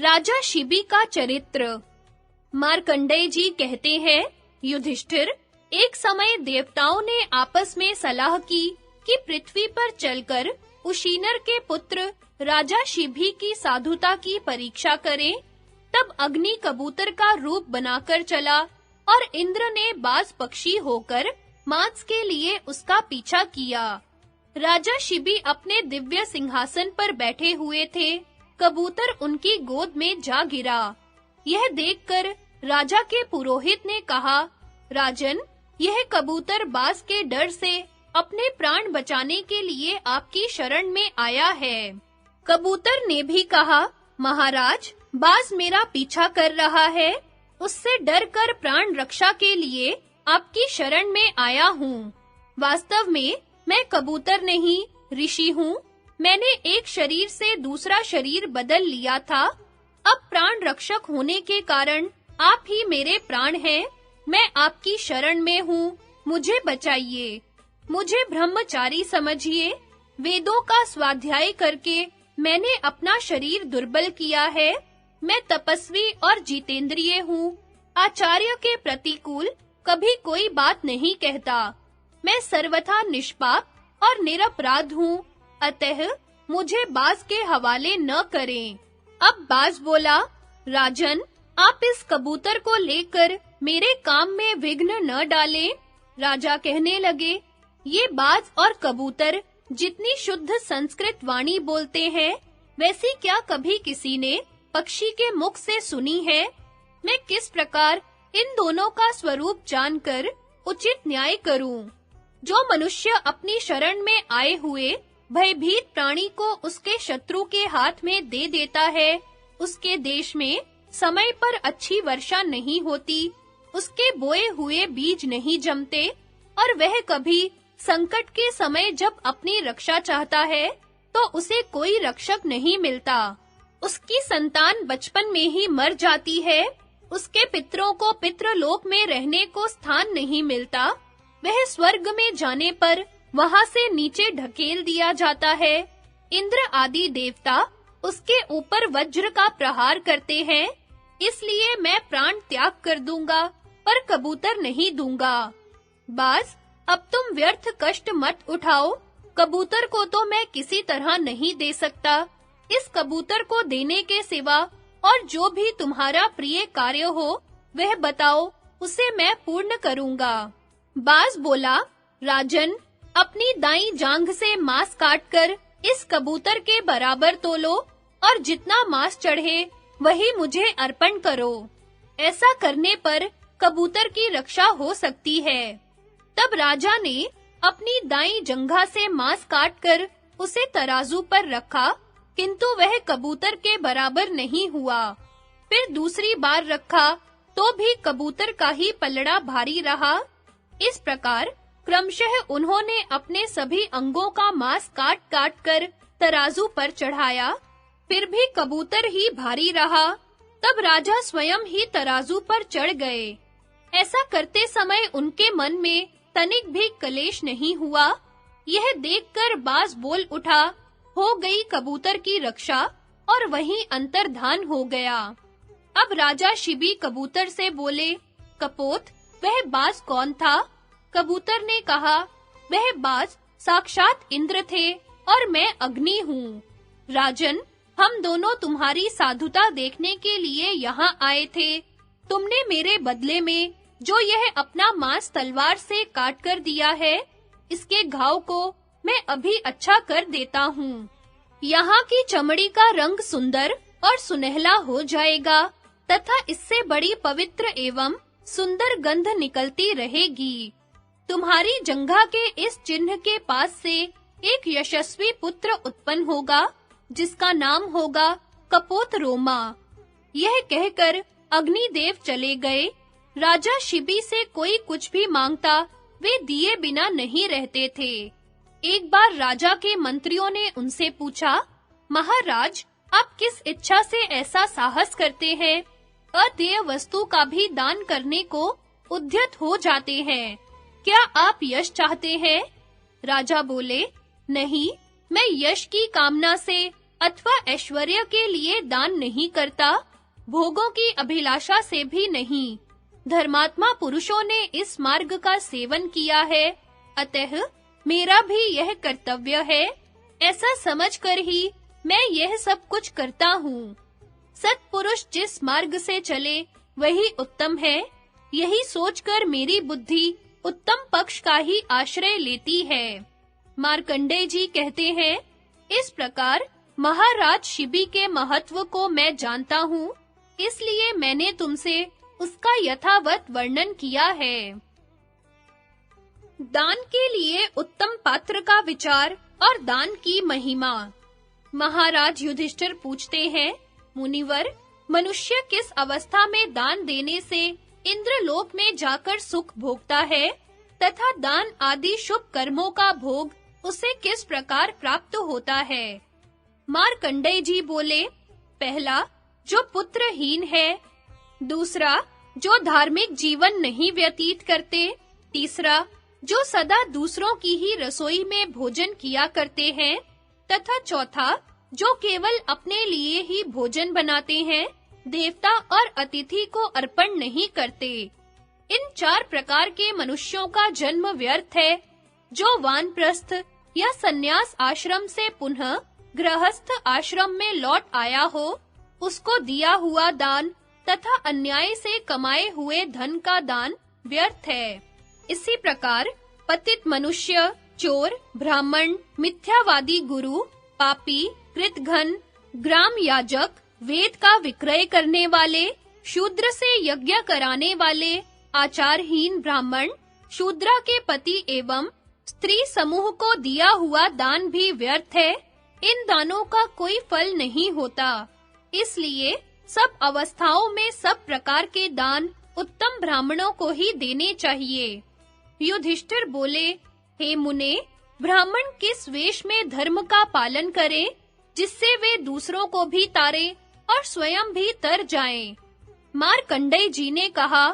राजा शिबी का चरित्र। मार्कंडेय जी कहते हैं, युधिष्ठिर, एक समय देवताओं ने आपस में सलाह की कि पृथ्वी पर चलकर उशीनर के पुत्र राजा शिबी की साधुता की परीक्षा करें। तब अग्नि कबूतर का रूप बनाकर चला और इंद्र ने बाज पक्षी होकर मांस के लिए उसका पीछा किया। राजा शिबी अपने दिव्य सिंहासन पर बैठे हुए थे। कबूतर उनकी गोद में जा गिरा। यह देखकर राजा के पुरोहित ने कहा, राजन, यह कबूतर बाज के डर से अपने प्राण बचाने के लिए आपकी शरण में आया है। कबूतर ने भी कहा, महाराज, बाज मेरा पीछा कर रहा है, उससे डर कर प्राण रक्षा के लिए आपकी शरण में आया हूँ। वास्तव में मैं कबूतर नहीं, ऋषि हूँ। मैंने एक शरीर से दूसरा शरीर बदल लिया था। अब प्राण रक्षक होने के कारण आप ही मेरे प्राण हैं। मैं आपकी शरण में हूँ, मुझे बचाइए। मुझे ब्रह्मचारी समझिए। वेदों का स्वाध्याय करके मैंने अपना शरीर दुर्बल किया है। मैं तपस्वी और जितेंद्रिय हूँ। आचार्य के प्रतिकूल कभी कोई बात नहीं कहता। मैं सर्वथा निष्पाप और निरपराध हूँ। अतः मुझे बाज के हवाले न करें। अब बाज बोला, राजन, आप इस कबूतर को लेकर मेरे काम में विघ्न न डालें। राजा कहने लगे, ये बाज और कबूतर जितनी शुद्ध संस्कृत वाणी बोलते हैं, वैसी क्या कभी किसी ने पक्षी के मुख से सुनी है? मैं किस प्रकार इन दोनों का स्वरूप जानकर उचित न्याय करूं? जो मनुष्य अपनी शरण में आए हुए भयभीत प्राणी को उसके शत्रु के हाथ में दे देता है, उसके देश में समय पर अच्छी वर्षा नहीं होती, उसके बोए हुए बीज नहीं जमते और वह कभी संकट के समय जब अपनी रक्षा चाहता है तो उसे कोई रक्षक नहीं मिलता। उसकी संतान बचपन में ही मर जाती है। उसके पितरों को पितृलोक में रहने को स्थान नहीं मिलता। वह स्वर्ग में जाने पर वहां से नीचे ढकेल दिया जाता है। इंद्र आदि देवता उसके ऊपर वज्र का प्रहार करते हैं। इसलिए मैं प्राण त्याग कर दूंगा, पर कबूतर नहीं दूंगा। बाज, अब तुम व्यर्थ कष्ट मत उठाओ। कबूतर को तो मैं किसी तरह नहीं दे सकता। इस कबूतर को देने के सिवा और जो भी तुम्हारा प्रिय कार्य हो, वह बताओ, उसे मैं पूर्ण करूंगा। बाज बोला, राजन, अपनी दाईं जांघ से मांस काटकर इस कबूतर के बराबर तोलो और जितना मांस चढ़े वही मुझे अर्पण करो। ऐसा करने पर कबूतर की रक्षा हो सकती है। तब राजा ने अपनी दाईं जंघा से मांस काटकर उसे तराजू पर रखा, किंतु वह कबूतर के बराबर नहीं हुआ। फिर दूसरी बार रखा तो भी कबूतर का ही पलड़ा भारी रहा। इस प्रकार क्रमशः उन्होंने अपने सभी अंगों का मांस काट-काट कर तराजू पर चढ़ाया, फिर भी कबूतर ही भारी रहा। तब राजा स्वयं ही तराजू पर चढ़ गए। ऐसा करते समय उनके मन में तनिक भी कलेश नहीं हुआ। यह देखकर बाज बोल उठा, हो गई कबूतर की रक्षा, और वहीं अंतर्धान हो गया। अब राजा शिबी कबूतर से बोले, कपोत, वह बाज कौन था? कबूतर ने कहा, वह बाज साक्षात इंद्र थे और मैं अग्नि हूँ। राजन, हम दोनों तुम्हारी साधुता देखने के लिए यहाँ आए थे। तुमने मेरे बदले में जो यह अपना मांस तलवार से काट कर दिया है, इसके घाव को मैं अभी अच्छा कर देता हूँ। यहाँ की चमड़ी का रंग सुंदर और सुनहला हो जाएगा तथा इससे बड़ी पवित्र एवं सुंदर गंध निकलती रहेगी। तुम्हारी जंघा के इस चिन्ह के पास से एक यशस्वी पुत्र उत्पन्न होगा, जिसका नाम होगा कपोत रोमा। यह कहकर अग्निदेव चले गए। राजा शिबी से कोई कुछ भी मांगता, वे दिए बिना नहीं रहते थे। एक बार राजा के मंत्रियों ने उनसे पूछा, महाराज, आप किस इच्छा से ऐसा साहस करते हैं? अदेय वस्तु का भी दान करने को उद्यत हो जाते हैं। क्या आप यश चाहते हैं? राजा बोले, नहीं, मैं यश की कामना से अथवा ऐश्वर्य के लिए दान नहीं करता, भोगों की अभिलाषा से भी नहीं। धर्मात्मा पुरुषों ने इस मार्ग का सेवन किया है, अतः मेरा भी यह कर्तव्य है। ऐसा समझकर ही मैं यह सब कुछ करता हूँ। सत्पुरुष जिस मार्ग से चले वही उत्तम है, यही सोचकर मेरी बुद्धि उत्तम पक्ष का ही आश्रय लेती है। मार्कंडेय जी कहते हैं, इस प्रकार महाराज शिबी के महत्व को मैं जानता हूँ, इसलिए मैंने तुमसे उसका यथावत वर्णन किया है। दान के लिए उत्तम पात्र का विचार और दान की महिमा। महाराज युधिष्ठिर पूछते हैं, मुनिवर, मनुष्य किस अवस्था में दान देने से इंद्रलोक में जाकर सुख भोगता है तथा दान आदि शुभ कर्मों का भोग उसे किस प्रकार प्राप्त होता है? मार्कंडेय जी बोले, पहला, जो पुत्रहीन है, दूसरा, जो धार्मिक जीवन नहीं व्यतीत करते, तीसरा, जो सदा दूसरों की ही रसोई में भोजन किया करते हैं, तथा चौथा, जो केवल अपने लिए ही भोजन बनाते हैं, देवता और अतिथि को अर्पण नहीं करते। इन 4 प्रकार के मनुष्यों का जन्म व्यर्थ है। जो वानप्रस्थ या सन्यास आश्रम से पुनः गृहस्थ आश्रम में लौट आया हो, उसको दिया हुआ दान तथा अन्याय से कमाए हुए धन का दान व्यर्थ है। इसी प्रकार पतित मनुष्य, चोर, ब्राह्मण, मिथ्यावादी गुरु, पापी, कृतघ्न, ग्राम याजक, वेद का विक्रय करने वाले, शूद्र से यज्ञ कराने वाले, आचारहीन ब्राह्मण, शूद्रा के पति एवं स्त्री समूह को दिया हुआ दान भी व्यर्थ है। इन दानों का कोई फल नहीं होता। इसलिए सब अवस्थाओं में सब प्रकार के दान उत्तम ब्राह्मणों को ही देने चाहिए। युधिष्ठिर बोले, हे मुने, ब्राह्मण किस वेश में धर्म का पालन करें, जिससे वे दूसरों को भी तारे और स्वयं भी तर जाएं? मार्कंडेय जी ने कहा,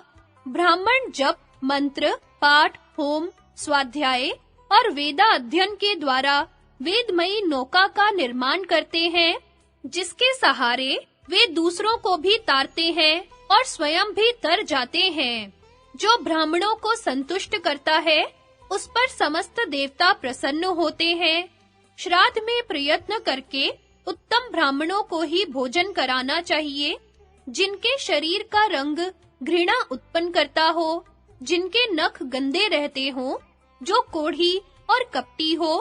ब्राह्मण जप, मंत्र, पाठ, होम, स्वाध्याय और वेदा अध्ययन के द्वारा वेदमयी नौका का निर्माण करते हैं, जिसके सहारे वे दूसरों को भी तारते हैं और स्वयं भी तर जाते हैं। जो ब्राह्मणों को संतुष्ट करता है, उस पर समस्त देवता प्रसन्न होते हैं। श्राद्ध में प्रयत्न करके उत्तम ब्राह्मणों को ही भोजन कराना चाहिए, जिनके शरीर का रंग घृणा उत्पन्न करता हो, जिनके नख गंदे रहते हों, जो कोढ़ी और कपटी हो,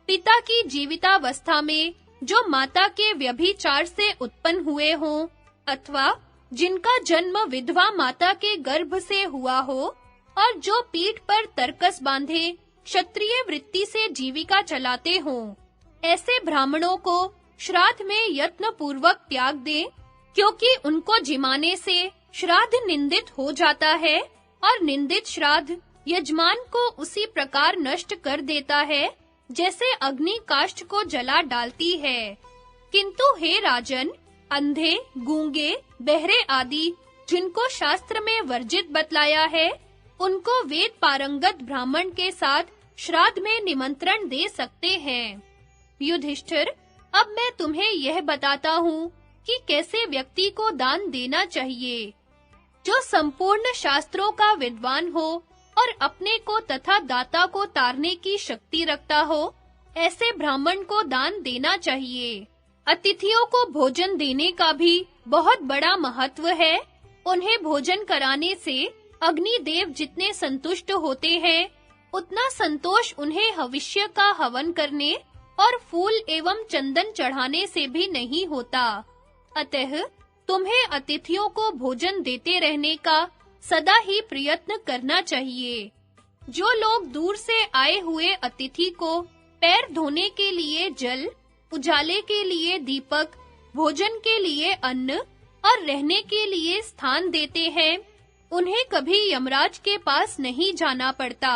पिता की जीवितावस्था में जो माता के व्यभिचार से उत्पन्न हुए हों, अथवा जिनका जन्म विधवा माता के गर्भ से हुआ हो और जो पीठ पर तरकस बांधे क्षत्रिय वृत्ति से जीविका चलाते हों, ऐसे ब्राह्मणों को श्राद्ध में यत्न पूर्वक त्याग दें, क्योंकि उनको जिमाने से श्राद्ध निंदित हो जाता है और निंदित श्राद्ध यजमान को उसी प्रकार नष्ट कर देता है जैसे अग्नि काष्ठ को जला डालती है। किंतु हे राजन, अंधे, गूंगे, बहरे आदि जिनको शास्त्र में वर्जित बतलाया है, उनको वेद पारंगत ब्राह्मण के साथ श्राद्ध में निमंत्रण दे सकते हैं। युधिष्ठिर, अब मैं तुम्हें यह बताता हूँ कि कैसे व्यक्ति को दान देना चाहिए। जो संपूर्ण शास्त्रों का विद्वान हो और अपने को तथा दाता को तारने की शक्ति रखता हो, ऐसे ब्राह्मण को दान देना चाहिए। अतिथियों को भोजन देने का भी बहुत बड़ा महत्व है। उन्हें भोजन कराने से अग्निदेव जितने संतुष्ट होते हैं, उतना संतोष उन्हें हविष्य का हवन करने और फूल एवं चंदन चढ़ाने से भी नहीं होता। अतः तुम्हें अतिथियों को भोजन देते रहने का सदा ही प्रयत्न करना चाहिए। जो लोग दूर से आए हुए अतिथि को पैर धोने के लिए जल, उजाले के लिए दीपक, भोजन के लिए अन्न और रहने के लिए स्थान देते हैं, उन्हें कभी यमराज के पास नहीं जाना पड़ता।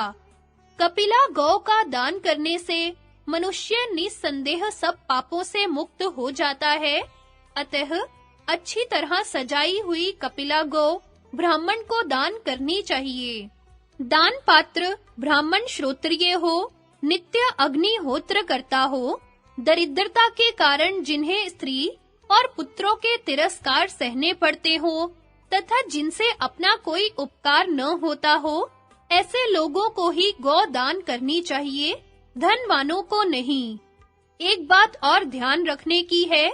कपिला गौ का दान करने से मनुष्य निस्संदेह सब पापों से मुक्त हो जाता है। अतः अच्छी तरह सजाई हुई कपिला गौ ब्राह्मण को दान करनी चाहिए। दान पात्र ब्राह्मण श्रोत्रिय हो, नित्य अग्निहोत्र करता हो, दरिद्रता के कारण जिन्हें स्त्री और पुत्रों के तिरस्कार सहने पड़ते हो तथा जिनसे अपना कोई उपकार न होता हो, ऐसे लोगों को ही गौ दान करनी चाहिए, धनवानों को नहीं। एक बात और ध्यान रखने की है,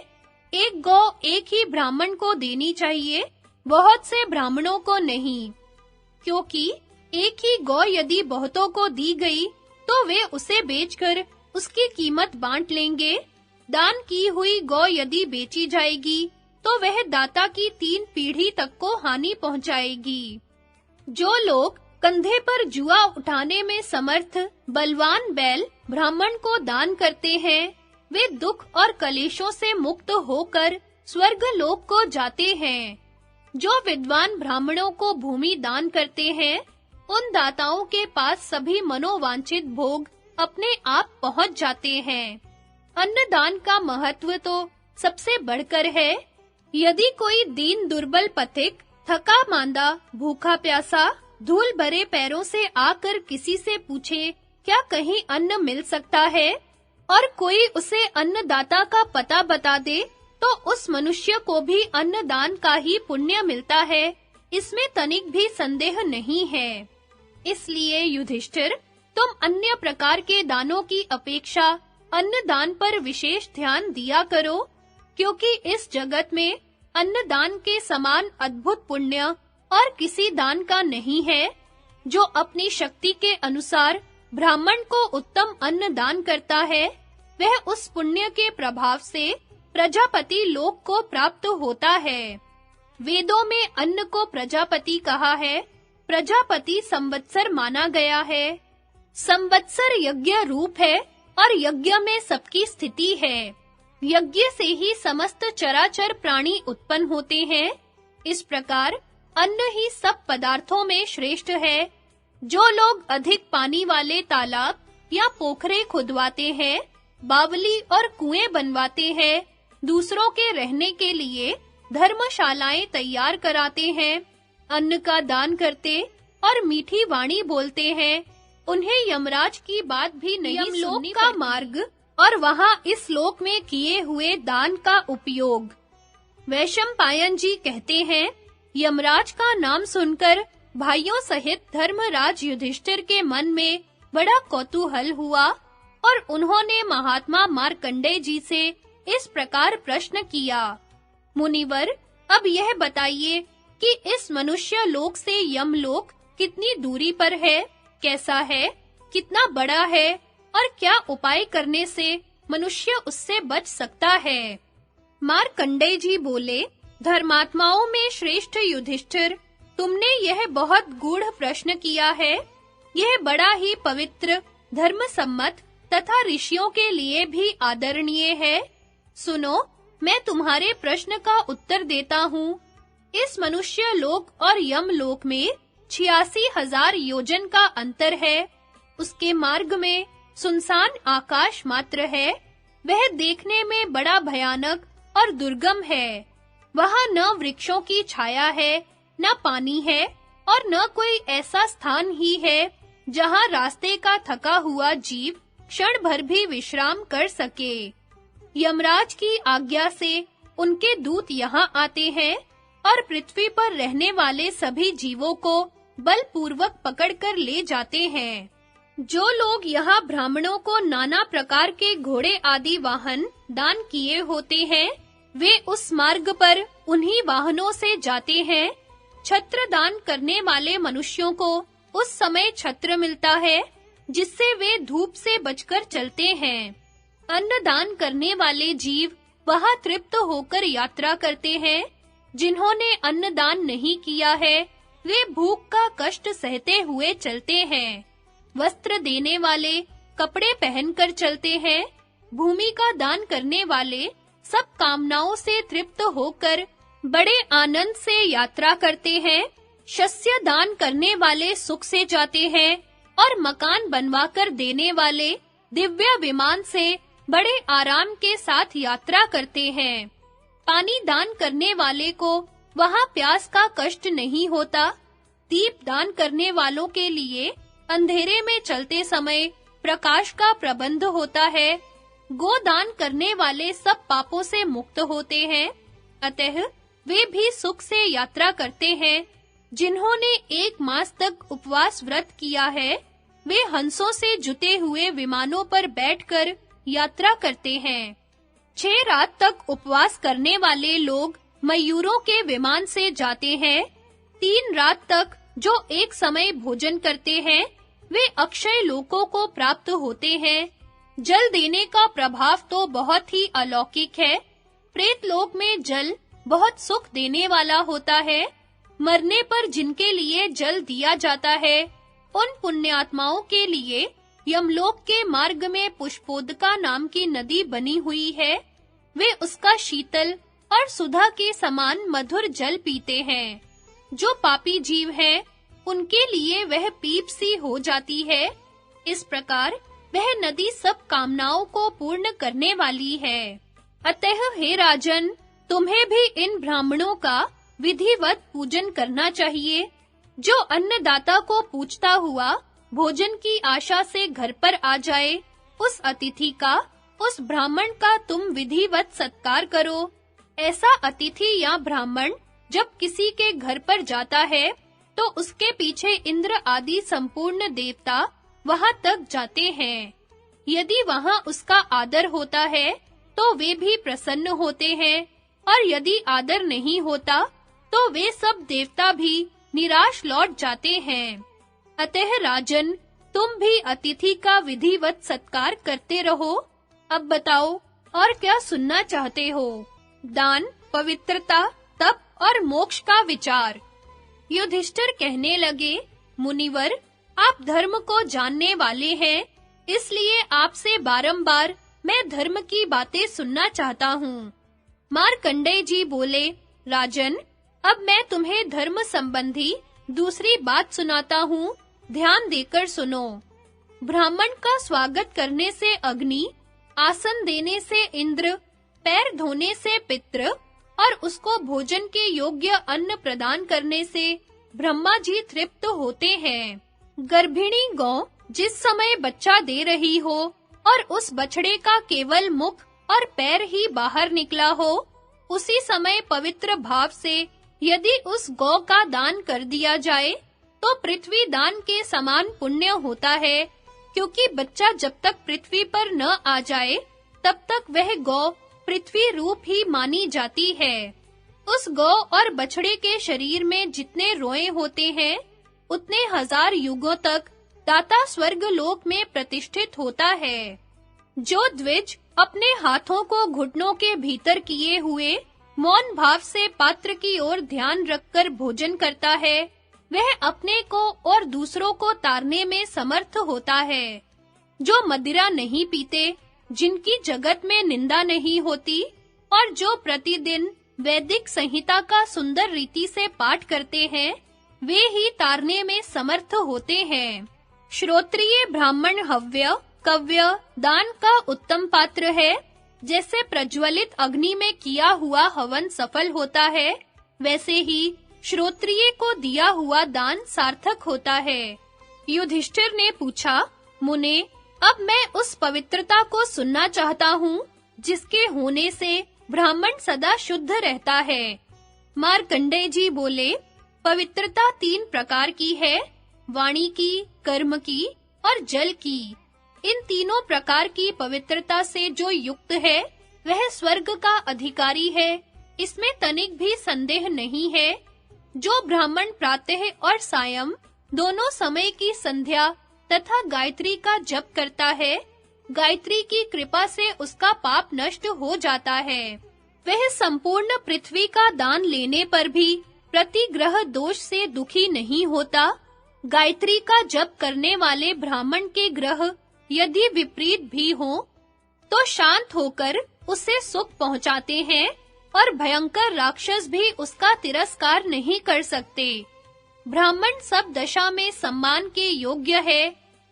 एक गौ एक ही ब्राह्मण को देनी चाहिए, बहुत से ब्राह्मणों को नहीं, क्योंकि एक ही गौ यदि बहुतों को दी गई तो वे उसे बेचकर उसकी कीमत बांट लेंगे। दान की हुई गौ यदि बेची जाएगी तो वह दाता की 3 पीढ़ी तक को हानि पहुंचाएगी। जो लोग कंधे पर जुआ उठाने में समर्थ बलवान बैल ब्राह्मण को दान करते हैं, वे दुख और कलेशों से मुक्त होकर स्वर्ग लोक को जाते हैं। जो विद्वान ब्राह्मणों को भूमि दान करते हैं, उन दाताओं के पास सभी मनोवांछित भोग अपने आप पहुंच जाते हैं। अन्नदान का महत्व तो सबसे बढ़कर है। यदि कोई दीन दुर्बल पथिक थका मांदा भूखा प्यासा धूल भरे पैरों से आकर किसी से पूछे क्या कहीं अन्न मिल सकता है, और कोई उसे अन्नदाता का पता बता दे, तो उस मनुष्य को भी अन्नदान का ही पुण्य मिलता है, इसमें तनिक भी संदेह नहीं है। इसलिए युधिष्ठिर, तुम अन्य प्रकार के दानों की अपेक्षा अन्नदान पर विशेष ध्यान दिया करो, क्योंकि इस जगत में अन्नदान के समान अद्भुत पुण्य और किसी दान का नहीं है। जो अपनी शक्ति के अनुसार ब्राह्मण को उत्तम अन्न दान करता है, वह उस पुण्य के प्रभाव से प्रजापति लोक को प्राप्त होता है। वेदों में अन्न को प्रजापति कहा है, प्रजापति संवत्सर माना गया है। संवत्सर यज्ञ रूप है और यज्ञ में सबकी स्थिति है। यज्ञ से ही समस्त चराचर प्राणी उत्पन्न होते हैं। इस प्रकार अन्न ही सब पदार्थों में श्रेष्ठ है। जो लोग अधिक पानी वाले तालाब या पोखरे खुदवाते हैं, बावली और कुएं बनवाते हैं, दूसरों के रहने के लिए धर्मशालाएं तैयार कराते हैं, अन्न का दान करते और मीठी वाणी बोलते हैं, उन्हें यमराज की बात भी नहीं सुननी का मार्ग और वहां इस लोक में किए हुए दान का उपयोग। वैशंपायन जी कहते हैं, यमराज का नाम सुनकर भाइयों सहित धर्मराज युधिष्ठिर के मन में बड़ा कौतूहल हुआ और उन्होंने महात्मा मार्कंडेय जी से इस प्रकार प्रश्न किया, मुनिवर, अब यह बताइए कि इस मनुष्य लोक से यमलोक कितनी दूरी पर है, कैसा है, कितना बड़ा है और क्या उपाय करने से मनुष्य उससे बच सकता है। मार्कंडेय जी बोले, धर्मात्माओं में श्रेष्ठ युधिष्ठिर, तुमने यह बहुत गूढ़ प्रश्न किया है। यह बड़ा ही पवित्र, धर्मसम्मत तथा ऋषियों के लिए भी आदरणीय है। सुनो, मैं तुम्हारे प्रश्न का उत्तर देता हूँ। इस मनुष्य लोक और यम लोक में 86,000 योजन का अंतर है। उसके मार्ग में सुनसान आकाश मात्र है। वह देखने में बड़ा भयानक और दुर्गम है। वहाँ न वृक्षों की छाया है, न पानी है और न कोई ऐसा स्थान ही है जहाँ रास्ते का थका हुआ जीव क्षण भर भी विश्राम कर सके। यमराज की आज्ञा से उनके दूत यहाँ आते हैं और पृथ्वी पर रहने वाले सभी जीवों को बलपूर्वक पकड़कर ले जाते हैं। जो लोग यहाँ ब्राह्मणों को नाना प्रकार के घोड़े आदि वाहन दान किए होते हैं, वे उस मार्ग पर उन्हीं वाहनों से जाते हैं। छत्र दान करने वाले मनुष्यों को उस समय छत्र मिलता है, जिससे वे धूप से बचकर चलते हैं। अन्न दान करने वाले जीव वहाँ तृप्त होकर यात्रा करते हैं। जिन्होंने अन्न दान नहीं किया है, वे भूख का कष्ट सहते हुए चलते हैं। वस्त्र देने वाले कपड़े पहनकर चलते हैं। भूमि का दान करने वाले सब कामनाओं से तृप्त होकर बड़े आनंद से यात्रा करते हैं। शस्य दान करने वाले सुख से जाते हैं और मकान बनवाकर देने वाले दिव्य विमान से बड़े आराम के साथ यात्रा करते हैं। पानी दान करने वाले को वहाँ प्यास का कष्ट नहीं होता। दीप दान करने वालों के लिए अंधेरे में चलते समय प्रकाश का प्रबंध होता है। गोदान करने वाले सब पापों से मुक्त होते हैं, अतः वे भी सुख से यात्रा करते हैं। जिन्होंने 1 मास तक उपवास व्रत किया है, वे हंसों से जुते हुए विमानों पर बैठकर यात्रा करते हैं। 6 रात तक उपवास करने वाले लोग मयूरों के विमान से जाते हैं। 3 रात तक जो एक समय भोजन करते हैं, वे अक्षय लोकों को प्राप्त होते हैं। जल देने का प्रभाव तो बहुत ही अलौकिक है। प्रेत लोक में जल बहुत सुख देने वाला होता है। मरने पर जिनके लिए जल दिया जाता है, उन पुण्यात्माओं के लिए यमलोक के मार्ग में पुष्पोदका नाम की नदी बनी हुई है। वे उसका शीतल और सुधा के समान मधुर जल पीते हैं। जो पापी जीव हैं, उनके लिए वह पीप सी हो जाती है। इस प्रकार वह नदी सब कामनाओं को पूर्ण करने वाली है। अतः हे राजन, तुम्हें भी इन ब्राह्मणों का विधिवत पूजन करना चाहिए। जो अन्नदाता को पूछता हुआ भोजन की आशा से घर पर आ जाए, उस अतिथि का, उस ब्राह्मण का तुम विधिवत सत्कार करो। ऐसा अतिथि या ब्राह्मण जब किसी के घर पर जाता है, तो उसके पीछे इंद्र आदि संपूर्ण देवता वहां तक जाते हैं। यदि वहां उसका आदर होता है, तो वे भी प्रसन्न होते हैं, और यदि आदर नहीं होता, तो वे सब देवता भी निराश लौट जाते हैं। अतः राजन, तुम भी अतिथि का विधिवत सत्कार करते रहो। अब बताओ, और क्या सुनना चाहते हो? दान, पवित्रता, तप और मोक्ष का विचार। युधिष्ठिर कहने लगे, मुनिवर, आप धर्म को जानने वाले हैं, इसलिए आपसे बारंबार मैं धर्म की बातें सुनना चाहता हूँ। मार्कंडेय जी बोले, राजन, अब मैं तुम्हें धर्म संबंधी दूसरी बात सुनाता हूँ, ध्यान देकर सुनो। ब्राह्मण का स्वागत करने से अग्नि, आसन देने से इंद्र, पैर धोने से पितृ और उसको भोजन के योग्य अन्न प्रदान करने से ब्रह्मा जी तृप्त होते हैं। गर्भिणी गौ जिस समय बच्चा दे रही हो और उस बछड़े का केवल मुख और पैर ही बाहर निकला हो, उसी समय पवित्र भाव से यदि उस गौ का दान कर दिया जाए, तो पृथ्वी दान के समान पुण्य होता है, क्योंकि बच्चा जब तक पृथ्वी पर न आ जाए, तब तक वह गौ पृथ्वी रूप ही मानी जाती है। उस गौ और बछड़े के शरीर में जितने रोए होते हैं, उतने 1000 युगों तक दाता स्वर्ग लोक में प्रतिष्ठित होता है। जो द्विज अपने हाथों को घुटनों के भीतर किए हुए मौन भाव से पात्र की ओर ध्यान रखकर भोजन करता है, वह अपने को और दूसरों को तारने में समर्थ होता है। जो मदिरा नहीं पीते, जिनकी जगत में निंदा नहीं होती, और जो प्रतिदिन वैदिक संहिता का सुंदर रीति से पाठ करते हैं, वे ही तारने में समर्थ होते हैं। श्रोत्रिय ब्राह्मण हव्य, कव्य, दान का उत्तम पात्र है। जैसे प्रज्वलित अग्नि में किया हुआ हवन सफल होता है, वैसे ही श्रोत्रिय को दिया हुआ दान सार्थक होता है। युधिष्ठिर ने पूछा, मुने, अब मैं उस पवित्रता को सुनना चाहता हूँ, जिसके होने से ब्राह्मण सदा शुद्ध रहता है। मार्कंडेय जी बोले, पवित्रता 3 प्रकार की है, वाणी की, कर्म की और जल की। इन तीनों प्रकार की पवित्रता से जो युक्त है, वह स्वर्ग का अधिकारी है, इसमें तनिक भी संदेह नहीं है। जो ब्राह्मण प्रातः और सायं दोनों समय की संध्या तथा गायत्री का जप करता है, गायत्री की कृपा से उसका पाप नष्ट हो जाता है। वह संपूर्ण पृथ्वी का दान लेने पर भी प्रतिग्रह दोष से दुखी नहीं होता। गायत्री का जप करने वाले ब्राह्मण के ग्रह यदि विपरीत भी हो, तो शांत होकर उसे सुख पहुंचाते हैं, और भयंकर राक्षस भी उसका तिरस्कार नहीं कर सकते। ब्राह्मण सब दशा में सम्मान के योग्य है,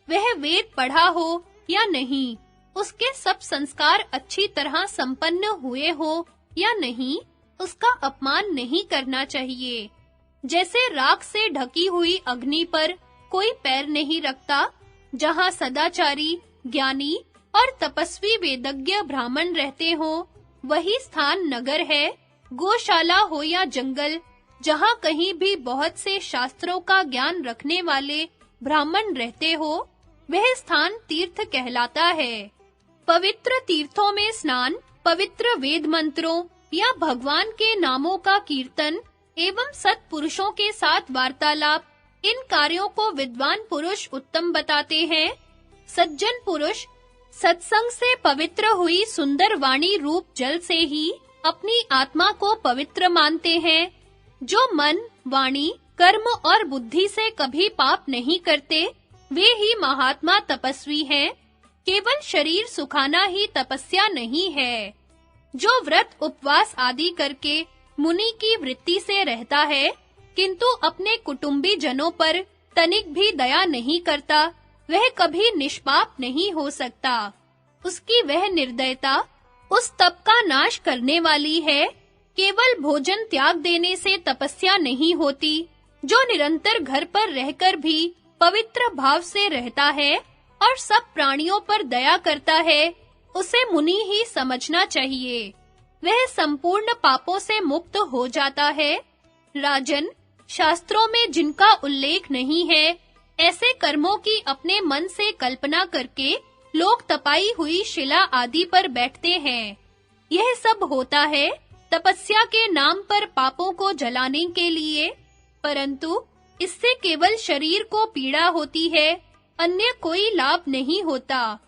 वह वेद पढ़ा हो या नहीं, उसके सब संस्कार अच्छी तरह संपन्न हुए हो या नहीं, उसका अपमान नहीं करना चाहिए। जैसे राख से ढकी हुई अग्नि पर कोई पैर नहीं रखता, जहाँ सदाचारी, ज्ञानी और तपस्वी वेदज्ञ ब्राह्मण रहते हो, वही स्थान नगर है। गौशाला हो या जंगल, जहाँ कहीं भी बहुत से शास्त्रों का ज्ञान रखने वाले ब्राह्मण रहते हो, वह स्थान तीर्थ कहलाता है। पवित्र तीर्थों में स्नान, पवित्र वेद मंत्रों या भगवान के नामों का कीर्तन एवं सत्पुरुषों के साथ वार्तालाप, इन कार्यों को विद्वान पुरुष उत्तम बताते हैं। सज्जन पुरुष सत्संग से पवित्र हुई सुंदर वाणी रूप जल से ही अपनी आत्मा को पवित्र मानते हैं। जो मन, वाणी, कर्म और बुद्धि से कभी पाप नहीं करते, वे ही महात्मा तपस्वी हैं। केवल शरीर सुखाना ही तपस्या नहीं है। जो व्रत, उपवास आदि करके मुनि की वृत्ति से रहता है, किंतु अपने कुटुंबी जनों पर तनिक भी दया नहीं करता, वह कभी निष्पाप नहीं हो सकता। उसकी वह निर्दयता उस तप का नाश करने वाली है। केवल भोजन त्याग देने से तपस्या नहीं होती। जो निरंतर घर पर रहकर भी पवित्र भाव से रहता है और सब प्राणियों पर दया करता है, उसे मुनि ही समझना चाहिए। वह संपूर्ण पापों से मुक्त हो जाता है। राजन, शास्त्रों में जिनका उल्लेख नहीं है, ऐसे कर्मों की अपने मन से कल्पना करके लोग तपाई हुई शिला आदि पर बैठते हैं। यह सब होता है तपस्या के नाम पर पापों को जलाने के लिए, परंतु इससे केवल शरीर को पीड़ा होती है, अन्य कोई लाभ नहीं होता।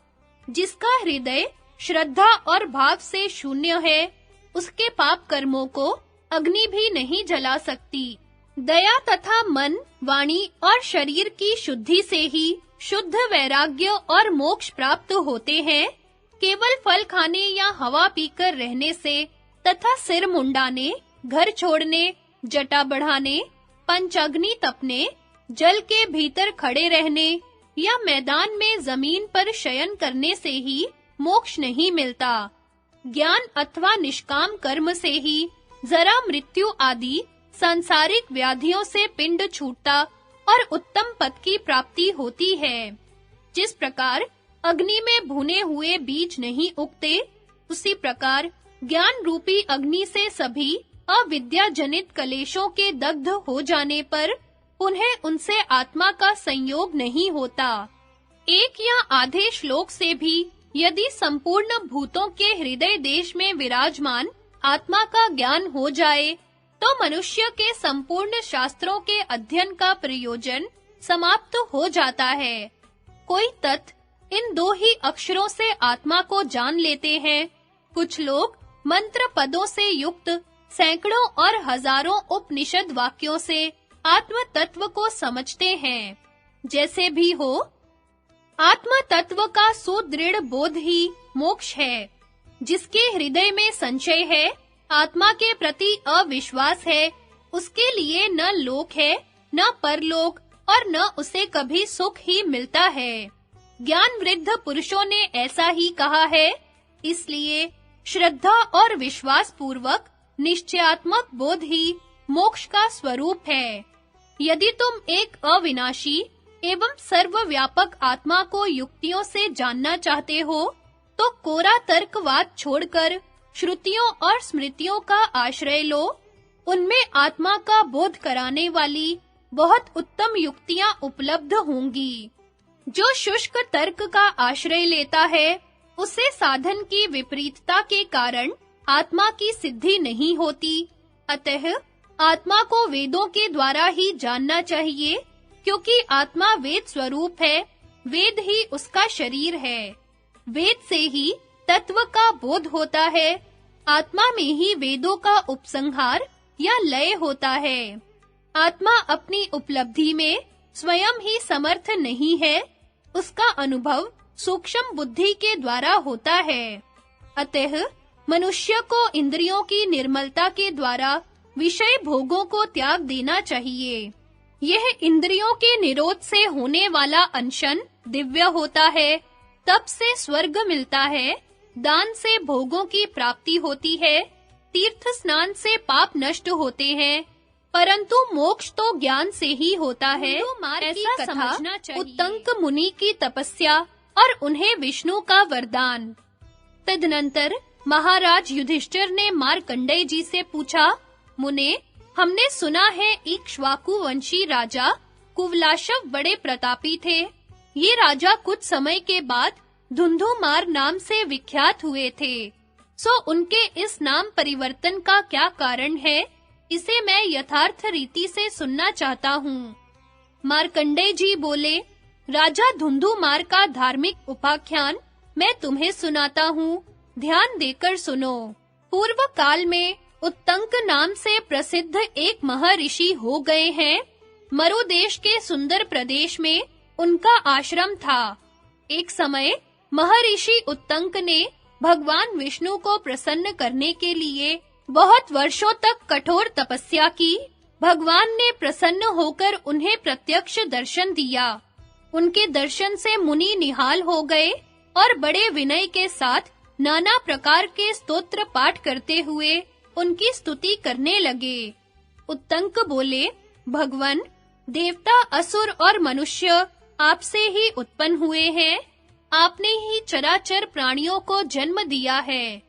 जिसका हृदय श्रद्धा और भाव से शून्य है, उसके पाप कर्मों को अग्नि भी नहीं जला सकती। दया तथा मन, वाणी और शरीर की शुद्धि से ही शुद्ध वैराग्य और मोक्ष प्राप्त होते हैं। केवल फल खाने या हवा पीकर रहने से तथा सिर मुंडाने, घर छोड़ने, जटा बढ़ाने, पंचअग्नि तपने, जल के भीतर खड़े रहने या मैदान में जमीन पर शयन करने से ही मोक्ष नहीं मिलता। ज्ञान अथवा निष्काम कर्म से ही जरा, मृत्यु आदि सांसारिक व्याधियों से पिंड छूटता और उत्तम पद की प्राप्ति होती है। जिस प्रकार अग्नि में भुने हुए बीज नहीं उगते, उसी प्रकार ज्ञान रूपी अग्नि से सभी अविद्या जनित कलेशों के दग्ध हो जाने पर उन्हें उनसे आत्मा का संयोग नहीं होता। एक या आधे श्लोक से भी यदि संपूर्ण भूतों के हृदय देश में विराजमान आत्मा का ज्ञान हो जाए, तो मनुष्य के संपूर्ण शास्त्रों के अध्ययन का प्रयोजन समाप्त हो जाता है। कोई तत् इन दो ही अक्षरों से आत्मा को जान लेते हैं। कुछ लोग मंत्र पदों से युक्त सैकड़ों और हजारों उपनिषद वाक्यों से आत्म तत्व को समझते हैं। जैसे भी हो, आत्म तत्व का सुदृढ़ बोध ही मोक्ष है। जिसके हृदय में संशय है, आत्मा के प्रति अविश्वास है, उसके लिए न लोक है, न परलोक और न उसे कभी सुख ही मिलता है। ज्ञान वृद्ध पुरुषों ने ऐसा ही कहा है। इसलिए श्रद्धा और विश्वास पूर्वक निश्चयात्मक बोध ही मोक्ष का स्वरूप है। यदि तुम एक अविनाशी एवं सर्वव्यापक आत्मा को युक्तियों से जानना चाहते हो, तो कोरा तर्कवाद छोड़कर श्रुतियों और स्मृतियों का आश्रय लो। उनमें आत्मा का बोध कराने वाली बहुत उत्तम युक्तियां उपलब्ध होंगी। जो शुष्क तर्क का आश्रय लेता है, उसे साधन की विपरीतता के कारण आत्मा की सिद्धि नहीं होती। अतः आत्मा को वेदों के द्वारा ही जानना चाहिए, क्योंकि आत्मा वेद स्वरूप है, वेद ही उसका शरीर है। वेद से ही तत्व का बोध होता है, आत्मा में ही वेदों का उपसंहार या लय होता है। आत्मा अपनी उपलब्धि में स्वयं ही समर्थ नहीं है, उसका अनुभव सूक्ष्म बुद्धि के द्वारा होता है। अतः मनुष्य को इंद्रियों की निर्मलता के द्वारा विषय भोगों को त्याग देना चाहिए। यह इंद्रियों के निरोध से होने वाला अनशन दिव्य होता है। तप से स्वर्ग मिलता है, दान से भोगों की प्राप्ति होती है, तीर्थ स्नान से पाप नष्ट होते हैं, परंतु मोक्ष तो ज्ञान से ही होता है। ऐसा समझना चाहिए। उत्तंक मुनि की तपस्या और उन्हें विष्णु का वरदान। तदनंतर महाराज युधिष्ठिर ने मार्कंडेय जी से पूछा, मुने, हमने सुना है इक्ष्वाकु वंशी राजा कुवलाशव बड़े प्रतापी थे। ये राजा कुछ समय के बाद धुंधुमार नाम से विख्यात हुए थे। सो उनके इस नाम परिवर्तन का क्या कारण है, इसे मैं यथार्थ रीति से सुनना चाहता हूँ। मार्कंडेय जी बोले, राजा धुंधुमार का धार्मिक उपाख्यान मैं तुम्हें सुनाता हूँ, ध्यान देकर सुनो। पूर्व काल में उत्तंक नाम से प्रसिद्ध एक महर्षि हो गए हैं। मरु देश के सुंदर प्रदेश में उनका आश्रम था। एक समय महर्षि उत्तंक ने भगवान विष्णु को प्रसन्न करने के लिए बहुत वर्षों तक कठोर तपस्या की। भगवान ने प्रसन्न होकर उन्हें प्रत्यक्ष दर्शन दिया। उनके दर्शन से मुनि निहाल हो गए और बड़े विनय के साथ नाना प्रकार के स्तोत्र पाठ करते हुए उनकी स्तुति करने लगे। उत्तंक बोले, भगवन, देवता, असुर और मनुष्य आपसे ही उत्पन्न हुए हैं। आपने ही चराचर प्राणियों को जन्म दिया है।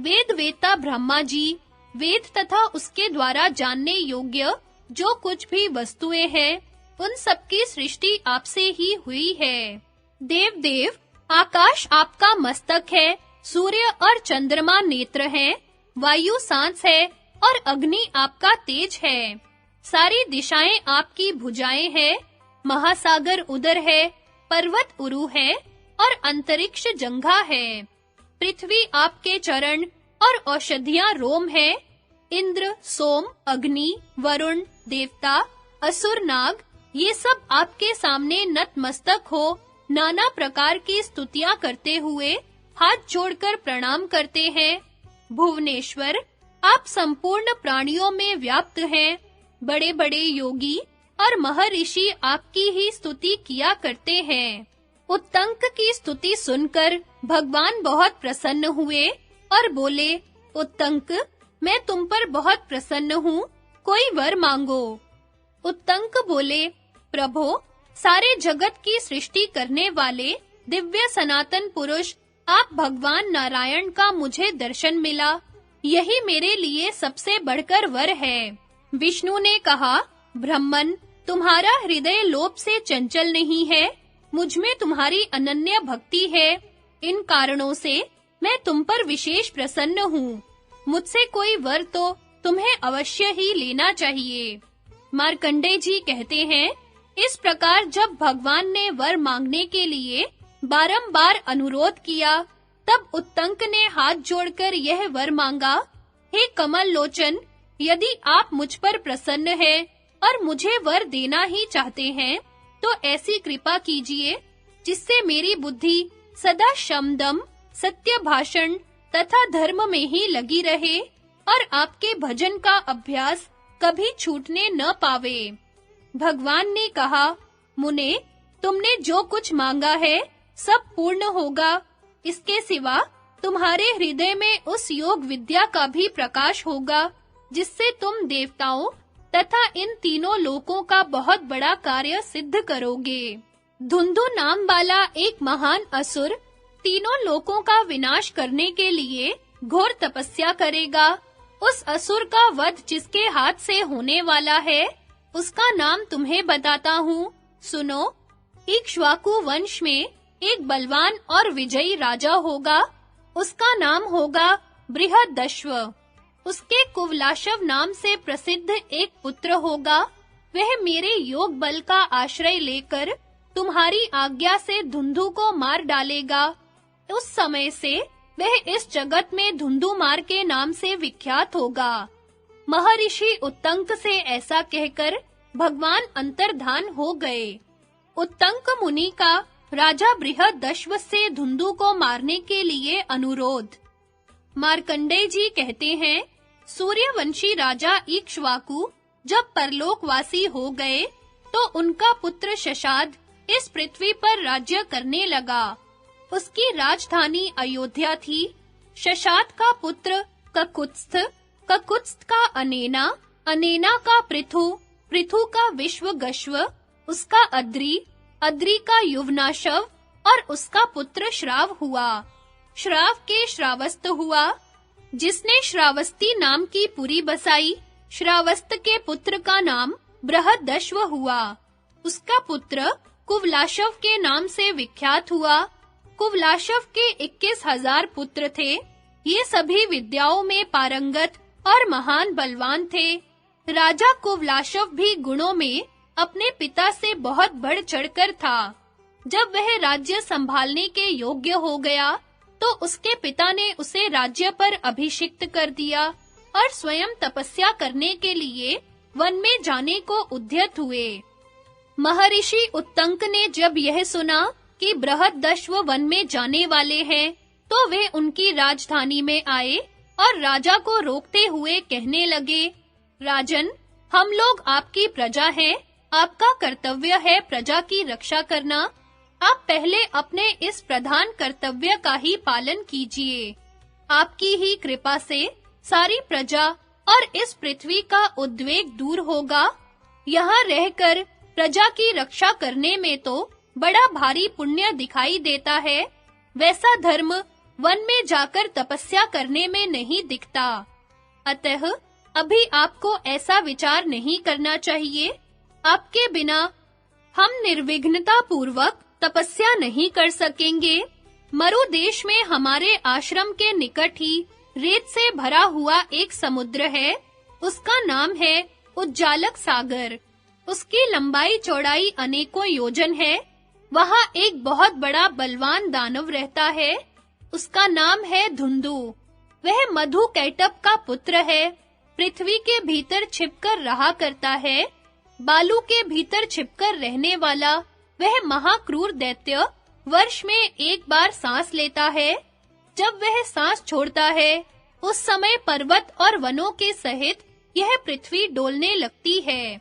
वेद वेता ब्रह्मा जी वेद तथा उसके द्वारा जानने योग्य जो कुछ भी वस्तुएं हैं, उन सबकी सृष्टि आपसे ही हुई है। देव देव, आकाश आपका मस्तक है, सूर्य और चंद्रमा नेत्र हैं, वायु सांस है और अग्नि आपका तेज है। सारी दिशाएं आपकी भुजाएं हैं, महासागर उदर है, पर्वत उरु है और अंतरिक्ष जंघा है। पृथ्वी आपके चरण और औषधियां रोम है। इंद्र, सोम, अग्नि, वरुण, देवता, असुर, नाग, ये सब आपके सामने नतमस्तक हो नाना प्रकार की स्तुतियां करते हुए हाथ जोड़कर प्रणाम करते हैं। भुवनेश्वर, आप संपूर्ण प्राणियों में व्याप्त हैं। बड़े-बड़े योगी और महर्षि आपकी ही स्तुति किया करते हैं। उत्तंक की स्तुति सुनकर भगवान बहुत प्रसन्न हुए और बोले, उत्तंक, मैं तुम पर बहुत प्रसन्न हूँ, कोई वर मांगो। उत्तंक बोले, प्रभो, सारे जगत की सृष्टि करने वाले दिव्य सनातन पुरुष आप भगवान नारायण का मुझे दर्शन मिला, यही मेरे लिए सबसे बढ़कर वर है। विष्णु ने कहा, ब्रह्मन, तुम्हारा हृदय लोभ से चंचल नहीं है, मुझ में तुम्हारी अनन्य भक्ति है। इन कारणों से मैं तुम पर विशेष प्रसन्न हूँ। मुझसे कोई वर तो तुम्हें अवश्य ही लेना चाहिए। मार्कंडेय जी कहते हैं, इस प्रकार जब भगवान ने वर मांगने के लिए बारंबार अनुरोध किया, तब उत्तंक ने हाथ जोड़कर यह वर मांगा, हे कमल लोचन, यदि आप मुझ पर प्रसन्न हैं और मुझे वर देना ही चाहते हैं, तो ऐसी कृपा कीजिए जिससे मेरी बुद्धि सदा शमदम, सत्य भाषण तथा धर्म में ही लगी रहे और आपके भजन का अभ्यास कभी छूटने न पावे। भगवान ने कहा, मुने, तुमने जो कुछ मांगा है सब पूर्ण होगा। इसके सिवा तुम्हारे हृदय में उस योग विद्या का भी प्रकाश होगा जिससे तुम देवताओं तथा इन तीनों लोकों का बहुत बड़ा कार्य सिद्ध करोगे। धुंधु नाम वाला एक महान असुर तीनों लोकों का विनाश करने के लिए घोर तपस्या करेगा। उस असुर का वध जिसके हाथ से होने वाला है, उसका नाम तुम्हें बताता हूँ, सुनो। इक्ष्वाकु वंश में एक बलवान और विजयी राजा होगा। उसका नाम होगा बृहदश्व। उसके कुवलाशव नाम से प्रसिद्ध एक पुत्र होगा। वह मेरे योग बल का आश्रय लेकर तुम्हारी आज्ञा से धुंधु को मार डालेगा। उस समय से वह इस जगत में धुंधुमार के नाम से विख्यात होगा। महर्षि उत्तंक से ऐसा कहकर भगवान अंतर्धान हो गए। उत्तंक मुनि का राजा बृहदश्व से धुंधु को मारने के लिए अनुरोध। मार्कंडेय जी कहते हैं, सूर्यवंशी राजा इक्ष्वाकु जब परलोकवासी हो गए, तो उनका पुत्र शशाद इस पृथ्वी पर राज्य करने लगा। उसकी राजधानी अयोध्या थी। शशाद का पुत्र ककुत्स्थ, ककुत्स्थ का अनेना, अनेना का पृथु, पृथु का विश्वगश्व, उसका अद्रि, अद्रि का युवनाशव, और उसका पुत्र श्राव हुआ। श्राव के श्रावस्त हुआ। जिसने श्रावस्ती नाम की पुरी बसाई, श्रावस्त के पुत्र का नाम बृहदश्व हुआ। उसका पुत्र कुवलाशव के नाम से विख्यात हुआ। कुवलाशव के 21,000 पुत्र थे। ये सभी विद्याओं में पारंगत और महान बलवान थे। राजा कुवलाशव भी गुणों में अपने पिता से बहुत बढ़ चढ़कर था। जब वह राज्य संभालने के योग्य हो गया, तो उसके पिता ने उसे राज्य पर अभिषिक्त कर दिया और स्वयं तपस्या करने के लिए वन में जाने को उद्यत हुए। महर्षि उत्तंक ने जब यह सुना कि बृहदश्व वन में जाने वाले हैं, तो वे उनकी राजधानी में आए और राजा को रोकते हुए कहने लगे, राजन, हम लोग आपकी प्रजा हैं, आपका कर्तव्य है प्रजा की रक्षा करना। आप पहले अपने इस प्रधान कर्तव्य का ही पालन कीजिए। आपकी ही कृपा से सारी प्रजा और इस पृथ्वी का उद्वेग दूर होगा। यहाँ रहकर प्रजा की रक्षा करने में तो बड़ा भारी पुण्य दिखाई देता है। वैसा धर्म वन में जाकर तपस्या करने में नहीं दिखता। अतः अभी आपको ऐसा विचार नहीं करना चाहिए। आपके बिना हम निर्विघ्नता पूर्वक तपस्या नहीं कर सकेंगे। मरु देश में हमारे आश्रम के निकट ही रेत से भरा हुआ एक समुद्र है। उसका नाम है उज्जालक सागर। उसकी लंबाई चौड़ाई अनेकों योजन है। वहाँ एक बहुत बड़ा बलवान दानव रहता है। उसका नाम है धुंधु। वह मधु कैटभ का पुत्र है। पृथ्वी के भीतर छिपकर रहा करता है। बालू के भीतर छिपकर रहने वाला वह महाक्रूर दैत्य वर्ष में एक बार सांस लेता है। जब वह सांस छोड़ता है, उस समय पर्वत और वनों के सहित यह पृथ्वी डोलने लगती है।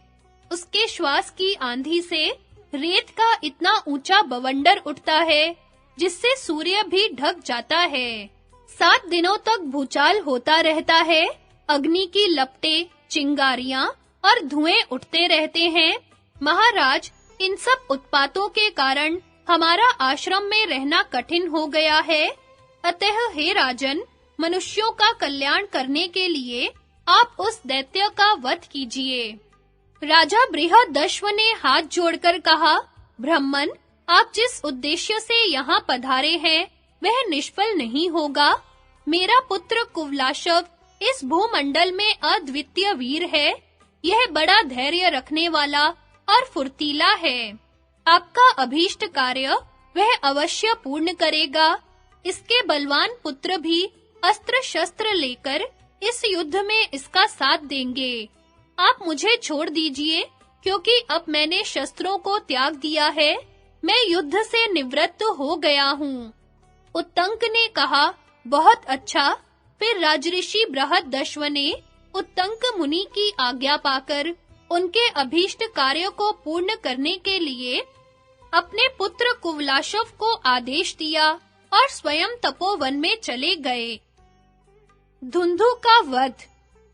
उसके श्वास की आंधी से रेत का इतना ऊंचा बवंडर उठता है, जिससे सूर्य भी ढक जाता है। 7 दिनों तक भूचाल होता रहता है। अग्नि की लपटें, चिंगारियां और धुएं उठते रहते हैं। महाराज, इन सब उत्पातों के कारण हमारा आश्रम में रहना कठिन हो गया है। अतः हे राजन, मनुष्यों का कल्याण करने के लिए आप उस दैत्य का वध कीजिए। राजा बृहदश्व ने हाथ जोड़कर कहा, ब्राह्मण, आप जिस उद्देश्य से यहाँ पधारे हैं, वह निष्फल नहीं होगा। मेरा पुत्र कुवलाशव इस भूमंडल में अद्वितीय वीर है। यह बड़ा धैर्य रखने वाला और फुर्तीला है। आपका अभीष्ट कार्य वह अवश्य पूर्ण करेगा। इसके बलवान पुत्र भी अस्त्र शस्त्र लेकर इस युद्ध में इसका साथ देंगे। आप मुझे छोड़ दीजिए, क्योंकि अब मैंने शस्त्रों को त्याग दिया है। मैं युद्ध से निवृत्त हो गया हूँ। उत्तंक ने कहा, बहुत अच्छा। फिर राजऋषि बृहदश्व ने उत्तंक मुनि की आज्ञा पाकर उनके अभीष्ट कार्य को पूर्ण करने के लिए अपने पुत्र कुवलाशव को आदेश दिया और स्वयं तपोवन में चले गए। धुंधु का वध।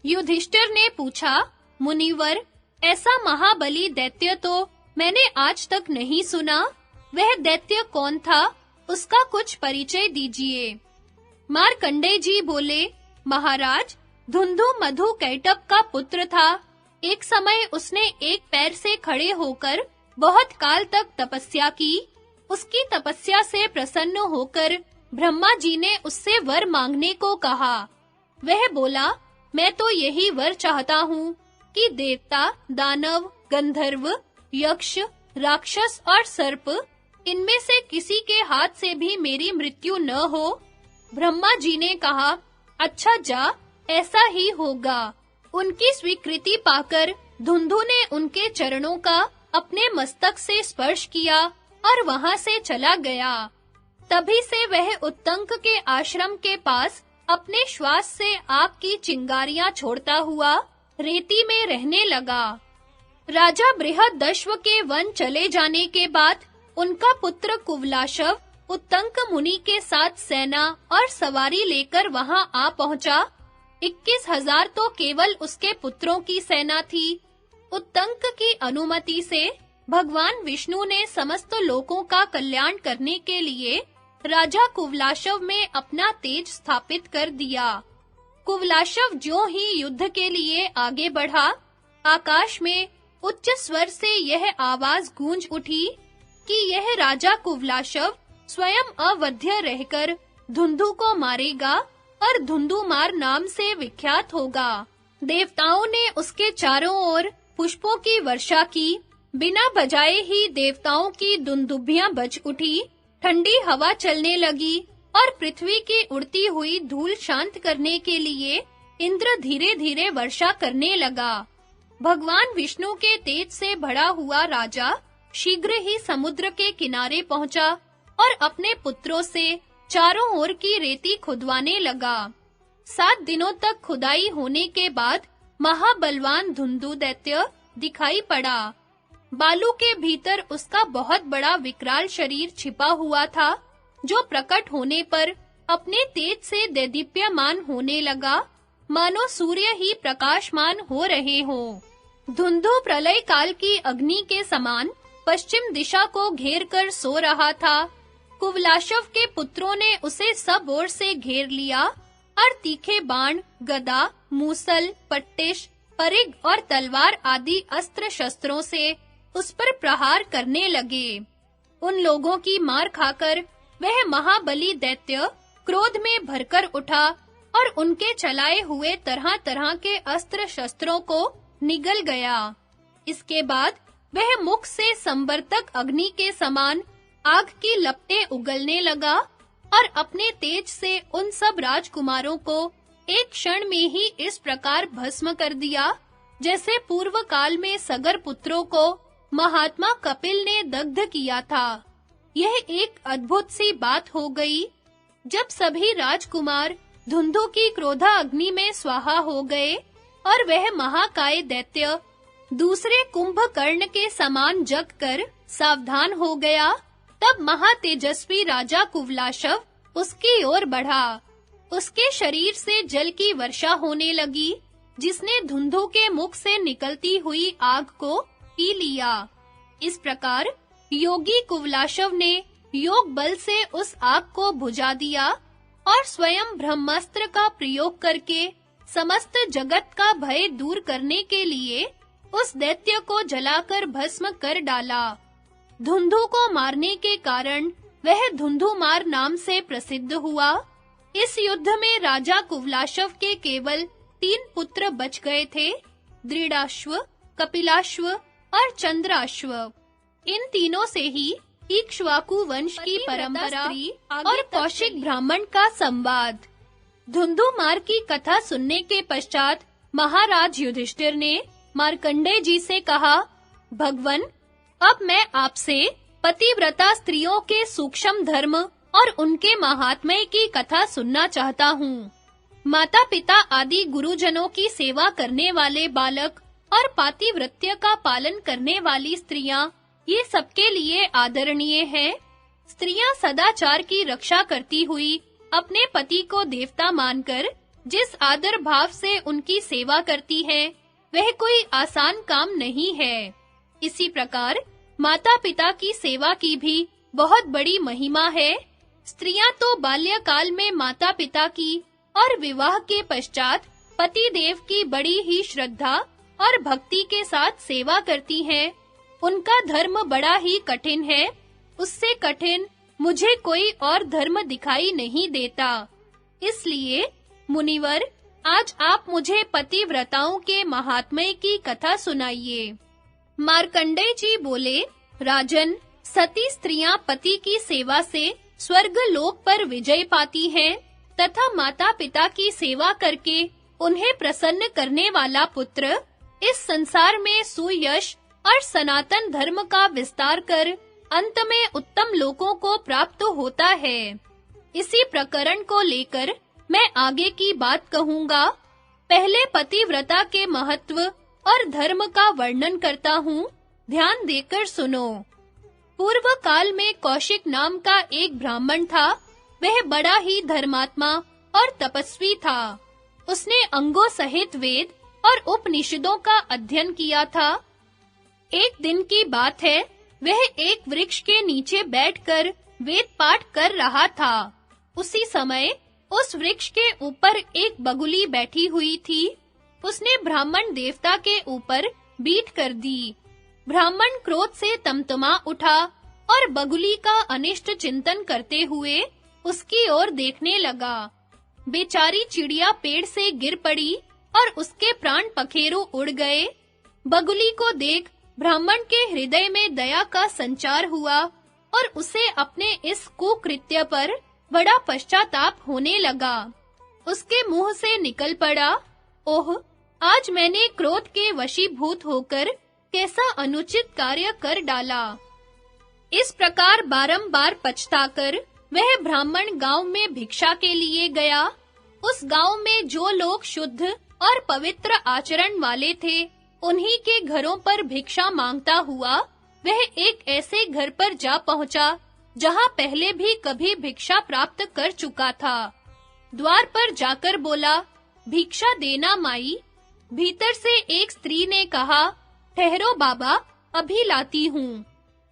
युधिष्ठिर ने पूछा, मुनिवर, ऐसा महाबली दैत्य तो मैंने आज तक नहीं सुना। वह दैत्य कौन था? उसका कुछ परिचय दीजिए। मार्कंडेय जी बोले, महाराज, धुंधु मधु कैटभ का पुत्र था। एक समय उसने एक पैर से खड़े होकर बहुत काल तक तपस्या की। उसकी तपस्या से प्रसन्न होकर ब्रह्मा जी ने उससे वर मांगने को कहा। वह बोला, मैं तो यही वर चाहता हूँ कि देवता, दानव, गंधर्व, यक्ष, राक्षस और सर्प, इनमें से किसी के हाथ से भी मेरी मृत्यु न हो। ब्रह्मा जी ने कहा, अच्छा जा, ऐसा ही होगा। उनकी स्वीकृति पाकर धुंधु ने उनके चरणों का अपने मस्तक से स्पर्श किया और वहां से चला गया। तभी से वह उत्तंक के आश्रम के पास अपने श्वास से आग की चिंगारियां छोड़ता हुआ रेती में रहने लगा। राजा बृहदश्व के वन चले जाने के बाद उनका पुत्र कुवलाशव उत्तंक मुनि के साथ सेना और सवारी लेकर वहां आ पहुंचा। 21,000 तो केवल उसके पुत्रों की सेना थी। उत्तंक की अनुमति से भगवान विष्णु ने समस्त लोकों का कल्याण करने के लिए राजा कुवलाशव में अपना तेज स्थापित कर दिया। कुवलाशव ज्यों ही युद्ध के लिए आगे बढ़ा, आकाश में उच्च स्वर से यह आवाज गूंज उठी कि यह राजा कुवलाशव स्वयं अवध्य रहकर धुंधु को मारेगा और धुंधुमार नाम से विख्यात होगा। देवताओं ने उसके चारों ओर पुष्पों की वर्षा की। बिना बजाए ही देवताओं की दुंदुभियां बज उठी, ठंडी हवा चलने लगी और पृथ्वी की उड़ती हुई धूल शांत करने के लिए इंद्र धीरे-धीरे वर्षा करने लगा। भगवान विष्णु के तेज से भरा हुआ राजा शीघ्र ही समुद्र के किनारे पहुंचा और अपने पुत्रों से चारों ओर की रेती खुदवाने लगा। 7 दिनों तक खुदाई होने के बाद महाबलवान धुंधु दैत्य दिखाई पड़ा। बालू के भीतर उसका बहुत बड़ा विकराल शरीर छिपा हुआ था, जो प्रकट होने पर अपने तेज से दैदीप्यमान होने लगा, मानो सूर्य ही प्रकाशमान हो रहे हों। धुंधु प्रलय काल की अग्नि के समान पश्चिम दिशा को घेर कर सो रहा था। कुवलाशव के पुत्रों ने उसे सब ओर से घेर लिया और तीखे बाण, गदा, मूसल, पट्टिश, परिघ और तलवार आदि अस्त्र शस्त्रों से उस पर प्रहार करने लगे। उन लोगों की मार खाकर वह महाबली दैत्य क्रोध में भरकर उठा और उनके चलाए हुए तरह-तरह के अस्त्र शस्त्रों को निगल गया। इसके बाद वह मुख से संवर्तक अग्नि के समान आग की लपटें उगलने लगा और अपने तेज से उन सब राजकुमारों को एक क्षण में ही इस प्रकार भस्म कर दिया, जैसे पूर्व काल में सगर पुत्रों को महात्मा कपिल ने दग्ध किया था। यह एक अद्भुत सी बात हो गई। जब सभी राजकुमार धुंधु की क्रोधा अग्नि में स्वाहा हो गए और वह महाकाय दैत्य दूसरे कुंभकर्ण के समान जगकर सावधान हो गया, तब महातेजस्वी राजा कुवलाशव उसकी ओर बढ़ा। उसके शरीर से जल की वर्षा होने लगी, जिसने धुंधु के मुख से निकलती हुई आग को पी लिया। इस प्रकार योगी कुवलाशव ने योग बल से उस आग को बुझा दिया और स्वयं ब्रह्मास्त्र का प्रयोग करके समस्त जगत का भय दूर करने के लिए उस दैत्य को जलाकर भस्म कर डाला। धुंधु को मारने के कारण वह धुंधुमार नाम से प्रसिद्ध हुआ। इस युद्ध में राजा कुवलाशव के केवल 3 पुत्र बच गए थे, दृढ़ाश्व, कपिलाश्व और चंद्राश्व। इन तीनों से ही इक्ष्वाकु वंश की परंपरा और कौशिक ब्राह्मण का संवाद। धुंधुमार की कथा सुनने के पश्चात महाराज युधिष्ठिर ने मार्कंडेय जी से कहा, भगवन, अब मैं आपसे पतिव्रता स्त्रियों के सूक्ष्म धर्म और उनके महात्म्य की कथा सुनना चाहता हूँ। माता-पिता आदि गुरुजनों की सेवा करने वाले बालक और पातिव्रत्य का पालन करने वाली स्त्रियां, ये सबके लिए आदरणीय हैं। स्त्रियां सदाचार की रक्षा करती हुई अपने पति को देवता मानकर जिस आदर भाव से उनकी सेवा करती हैं, वह कोई आसान काम नहीं है। इसी प्रकार माता-पिता की सेवा की भी बहुत बड़ी महिमा है। स्त्रियां तो बाल्यकाल में माता-पिता की और विवाह के पश्चात पति देव की बड़ी ही श्रद्धा और भक्ति के साथ सेवा करती हैं। उनका धर्म बड़ा ही कठिन है। उससे कठिन मुझे कोई और धर्म दिखाई नहीं देता। इसलिए मुनिवर, आज आप मुझे पतिव्रताओं के महात्म्य की कथा सुनाइए। मार्कंडेय जी बोले, राजन, सती स्त्रियां पति की सेवा से स्वर्ग लोक पर विजय पाती हैं तथा माता-पिता की सेवा करके उन्हें प्रसन्न करने वाला पुत्र इस संसार में सुयश और सनातन धर्म का विस्तार कर अंत में उत्तम लोकों को प्राप्त होता है। इसी प्रकरण को लेकर मैं आगे की बात कहूँगा। पहले पतिव्रता के महत्व और धर्म का वर्णन करता हूँ, ध्यान देकर सुनो। पूर्व काल में कौशिक नाम का एक ब्राह्मण था। वह बड़ा ही धर्मात्मा और तपस्वी था। उसने अंगों सहित वेद और उपनिषदों का अध्ययन किया था। एक दिन की बात है, वह एक वृक्ष के नीचे बैठकर वेद पाठ कर रहा था। उसी समय उस वृक्ष के ऊपर एक बगुली बैठी हुई थी। उसने ब्राह्मण देवता के ऊपर बीट कर दी। ब्राह्मण क्रोध से तमतमा उठा और बगुली का अनिष्ट चिंतन करते हुए उसकी ओर देखने लगा। बेचारी चिड़िया पेड़ से गिर पड़ी और उसके प्राण पखेरु उड़ गए। बगुली को देख ब्राह्मण के हृदय में दया का संचार हुआ और उसे अपने इस कुकृत्य पर बड़ा पश्चाताप होने लगा। उसके मुंह से निकल पड़ा, ओह, आज मैंने क्रोध के वशीभूत होकर कैसा अनुचित कार्य कर डाला। इस प्रकार बारंबार पछताकर वह ब्राह्मण गांव में भिक्षा के लिए गया। उस गांव में जो लोग शुद्ध और पवित्र आचरण वाले थे, उन्हीं के घरों पर भिक्षा मांगता हुआ वह एक ऐसे घर पर जा पहुंचा जहां पहले भी कभी भिक्षा प्राप्त कर चुका था। द्वार पर जाकर बोला, भिक्षा देना माई। भीतर से एक स्त्री ने कहा, ठहरो बाबा, अभी लाती हूँ।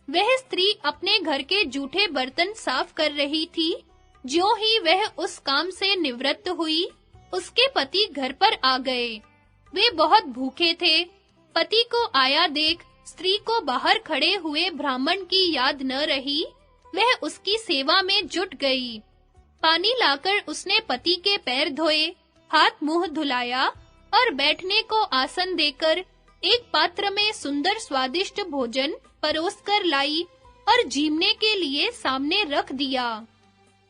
वह स्त्री अपने घर के जूठे बर्तन साफ कर रही थी। ज्यों ही वह उस काम से निवृत्त हुई, उसके पति घर पर आ गए। वे बहुत भूखे थे। पति को आया देख स्त्री को बाहर खड़े हुए ब्राह्मण की याद न रही। वह उसकी सेवा में जुट गई। पानी लाकर उसने पति के पैर धोए, हाथ मुंह धुलाया और बैठने को आसन देकर एक पात्र में सुंदर स्वादिष्ट भोजन परोसकर लाई और जीमने के लिए सामने रख दिया।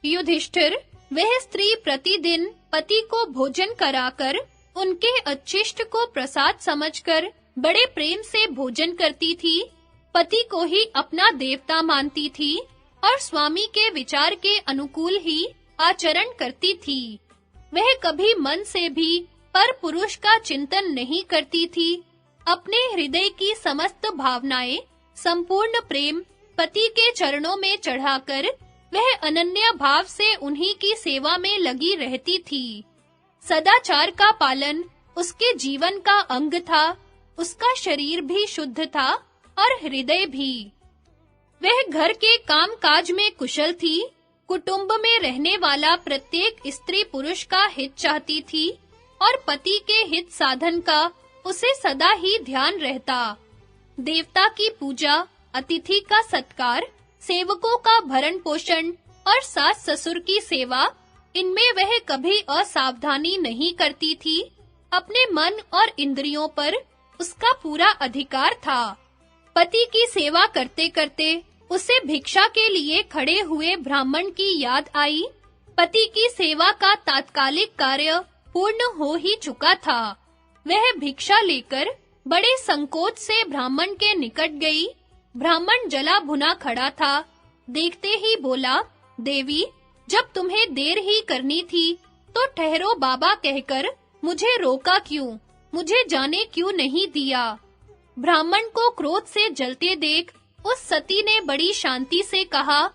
युधिष्ठिर, वह स्त्री प्रतिदिन पति को भोजन कराकर उनके अच्छिष्ट को प्रसाद समझकर बड़े प्रेम से भोजन करती थी। पति को ही अपना देवता मानती थी और स्वामी के विचार के अनुकूल ही आचरण करती थी। वह कभी मन से भी पर पुरुष का चिंतन नहीं करती थी। अपने हृदय की समस्त भावनाएं, संपूर्ण प्रेम पति के चरणों में चढ़ाकर वह अनन्य भाव से उन्हीं की सेवा में लगी रहती थी। सदाचार का पालन उसके जीवन का अंग था। उसका शरीर भी शुद्ध था और हृदय भी। वह घर के काम-काज में कुशल थी। कुटुंब में रहने वाला प्रत्येक स्त्री पुरुष का हित चाहती थी और पति के हित साधन का उसे सदा ही ध्यान रहता। देवता की पूजा, अतिथि का सत्कार, सेवकों का भरण पोषण और सास ससुर की सेवा, इनमें वह कभी असावधानी नहीं करती थी। अपने मन और इंद्रियों पर उसका पूरा अधिकार था। पति की सेवा करते-करते उसे भिक्षा के लिए खड़े हुए ब्राह्मण की याद आई। पति की सेवा का तात्कालिक कार्य पूर्ण हो ही चुका था। वह भिक्षा लेकर बड़े संकोच से ब्राह्मण के निकट गई। ब्राह्मण जला भुना खड़ा था। देखते ही बोला, देवी, जब तुम्हें देर ही करनी थी तो ठहरो बाबा कहकर मुझे रोका क्यों? मुझे जाने क्यों नहीं दिया? ब्राह्मण को क्रोध से जलते देख उस सती ने बड़ी शांति से कहा,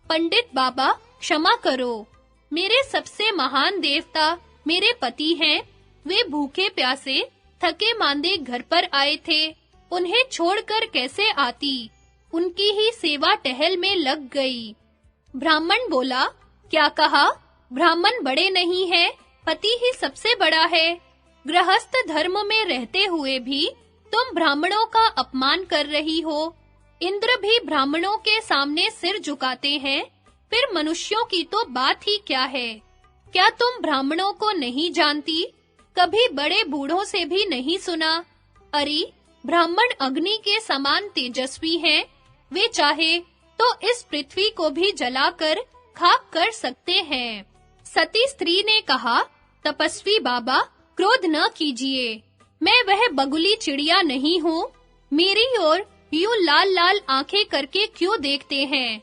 पंडित बाबा, क्षमा करो। मेरे सबसे महान देवता मेरे पति हैं। वे भूखे प्यासे थके मांदे घर पर आए थे। उन्हें छोड़कर कैसे आती? उनकी ही सेवा टहल में लग गई। ब्राह्मण बोला, क्या कहा? ब्राह्मण बड़े नहीं हैं, पति ही सबसे बड़ा है। गृहस्थ धर्म में रहते हुए भी तुम ब्राह्मणों का अपमान कर रही हो। इंद्र भी ब्राह्मणों के सामने सिर झुकाते हैं, फिर मनुष्यों की तो बात ही क्या है? क्या तुम ब्राह्मणों को नहीं जानती? कभी बड़े बूढ़ों से भी नहीं सुना? अरे, ब्राह्मण अग्नि के समान तेजस्वी हैं। वे चाहे तो इस पृथ्वी को भी जलाकर खाक कर सकते हैं। सती स्त्री ने कहा, तपस्वी बाबा, क्रोध न कीजिए। मैं वह बगुली चिड़िया नहीं हूँ। मेरी ओर यूं लाल-लाल आंखें करके क्यों देखते हैं?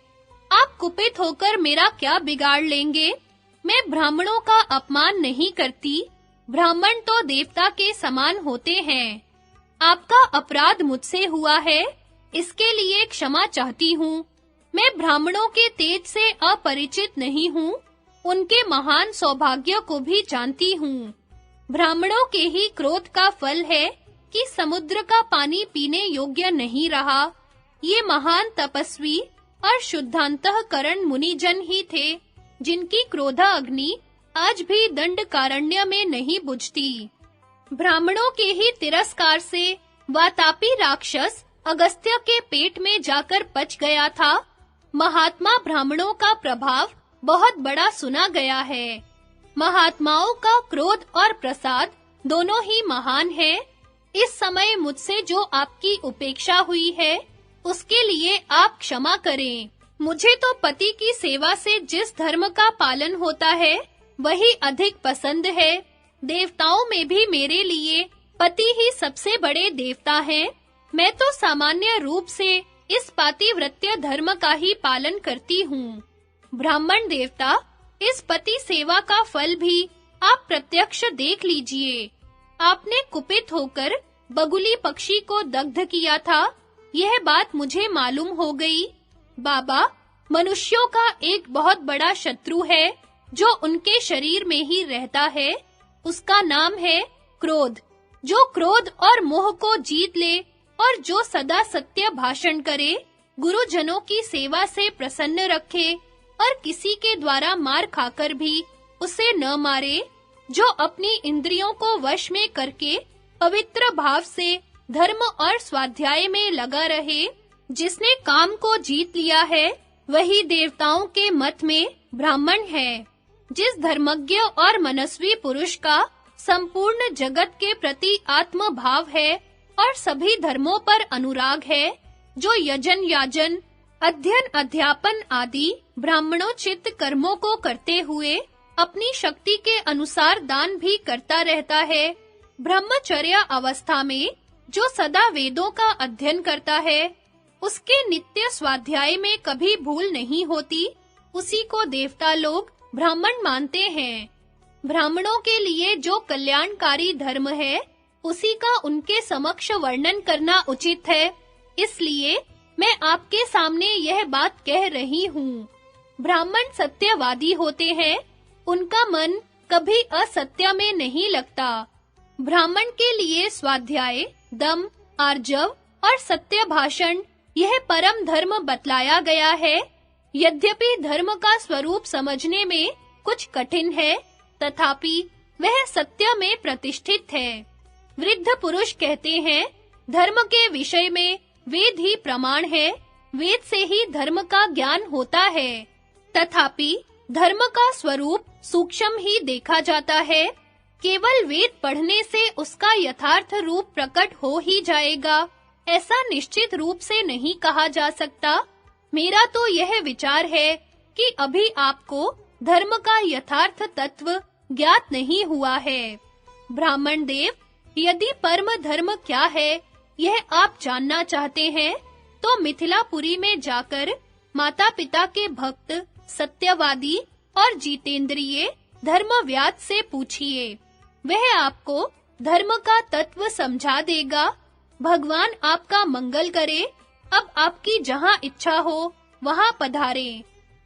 आप कुपित होकर मेरा क्या बिगाड़ लेंगे? मैं ब्राह्मणों का अपमान नहीं करती। ब्राह्मण तो देवता के समान होते हैं। आपका अपराध मुझसे हुआ है, इसके लिए क्षमा चाहती हूँ। मैं ब्राह्मणों के तेज से अपरिचित नहीं हूँ। उनके महान सौभाग्य को भी जानती हूँ। ब्राह्मणों के ही क्रोध का फल है कि समुद्र का पानी पीने योग्य नहीं रहा। ये महान तपस्वी और शुद्धांतःकरण मुनिजन ही थे, जिनकी क्रोधा अग्नि आज भी दंडकारण्य में नहीं बुझती। ब्राह्मणों के ही तिरस्कार से वातापी राक्षस अगस्त्य के पेट में जाकर पच गया था। महात्मा ब्राह्मणों का प्रभाव बहुत बड़ा सुना गया है। महात्माओं का क्रोध और प्रसाद दोनों ही महान है। इस समय मुझसे जो आपकी उपेक्षा हुई है, उसके लिए आप क्षमा करें। मुझे तो पति की सेवा से जिस धर्म का पालन होता है, वही अधिक पसंद है। देवताओं में भी मेरे लिए पति ही सबसे बड़े देवता हैं। मैं तो सामान्य रूप से इस पातिव्रत्य धर्म का ही पालन करती हूँ। ब्राह्मण देवता, इस पति सेवा का फल भी आप प्रत्यक्ष देख लीजिए। आपने कुपित होकर बगुली पक्षी को दग्ध किया था, यह बात मुझे मालूम हो गई। बाबा, मनुष्यों का एक बहुत बड़ा शत्रु है, जो उनके शरीर में ही रहता है। उसका नाम है क्रोध। जो क्रोध और मोह को जीत ले और जो सदा सत्य भाषण करे, गुरुजनों की सेवा से प्रसन्न रखे और किसी के द्वारा मार खाकर भी उसे न मारे, जो अपनी इंद्रियों को वश में करके पवित्र भाव से धर्म और स्वाध्याय में लगा रहे, जिसने काम को जीत लिया है, वही देवताओं के मत में ब्राह्मण है। जिस धर्मज्ञ और मनस्वी पुरुष का संपूर्ण जगत के प्रति आत्म भाव है और सभी धर्मों पर अनुराग है, जो यजन याजन, अध्ययन अध्यापन आदि ब्राह्मणोचित कर्मों को करते हुए अपनी शक्ति के अनुसार दान भी करता रहता है, ब्रह्मचर्य अवस्था में जो सदा वेदों का अध्ययन करता है, उसके नित्य स्वाध्याय में कभी भूल नहीं होती, उसी को देवता लोग ब्राह्मण मानते हैं। ब्राह्मणों के लिए जो कल्याणकारी धर्म है, उसी का उनके समक्ष वर्णन करना उचित है। इसलिए मैं आपके सामने यह बात कह रही हूँ। ब्राह्मण सत्यवादी होते हैं, उनका मन कभी असत्य में नहीं लगता। ब्राह्मण के लिए स्वाध्याय, दम, आर्जव और सत्य भाषण यह परम धर्म बतलाया गया है। यद्यपि धर्म का स्वरूप समझने में कुछ कठिन है, तथापि वह सत्य में प्रतिष्ठित है। वृद्ध पुरुष कहते हैं, धर्म के विषय में वेद ही प्रमाण है, वेद से ही धर्म का ज्ञान होता है। तथापि धर्म का स्वरूप सूक्ष्म ही देखा जाता है। केवल वेद पढ़ने से उसका यथार्थ रूप प्रकट हो ही जाएगा, ऐसा निश्चित रूप से नहीं कहा जा सकता। मेरा तो यह विचार है कि अभी आपको धर्म का यथार्थ तत्व ज्ञात नहीं हुआ है। ब्राह्मण देव, यदि परम धर्म क्या है, यह आप जानना चाहते हैं, तो मिथिलापुरी में जाकर माता-पिता के भक्त, सत्यवादी और जितेंद्रिय धर्मव्याध से पूछिए। वह आपको धर्म का तत्व समझा देगा। भगवान आपका मंगल करे। अब आपकी जहाँ इच्छा हो, वहाँ पधारें।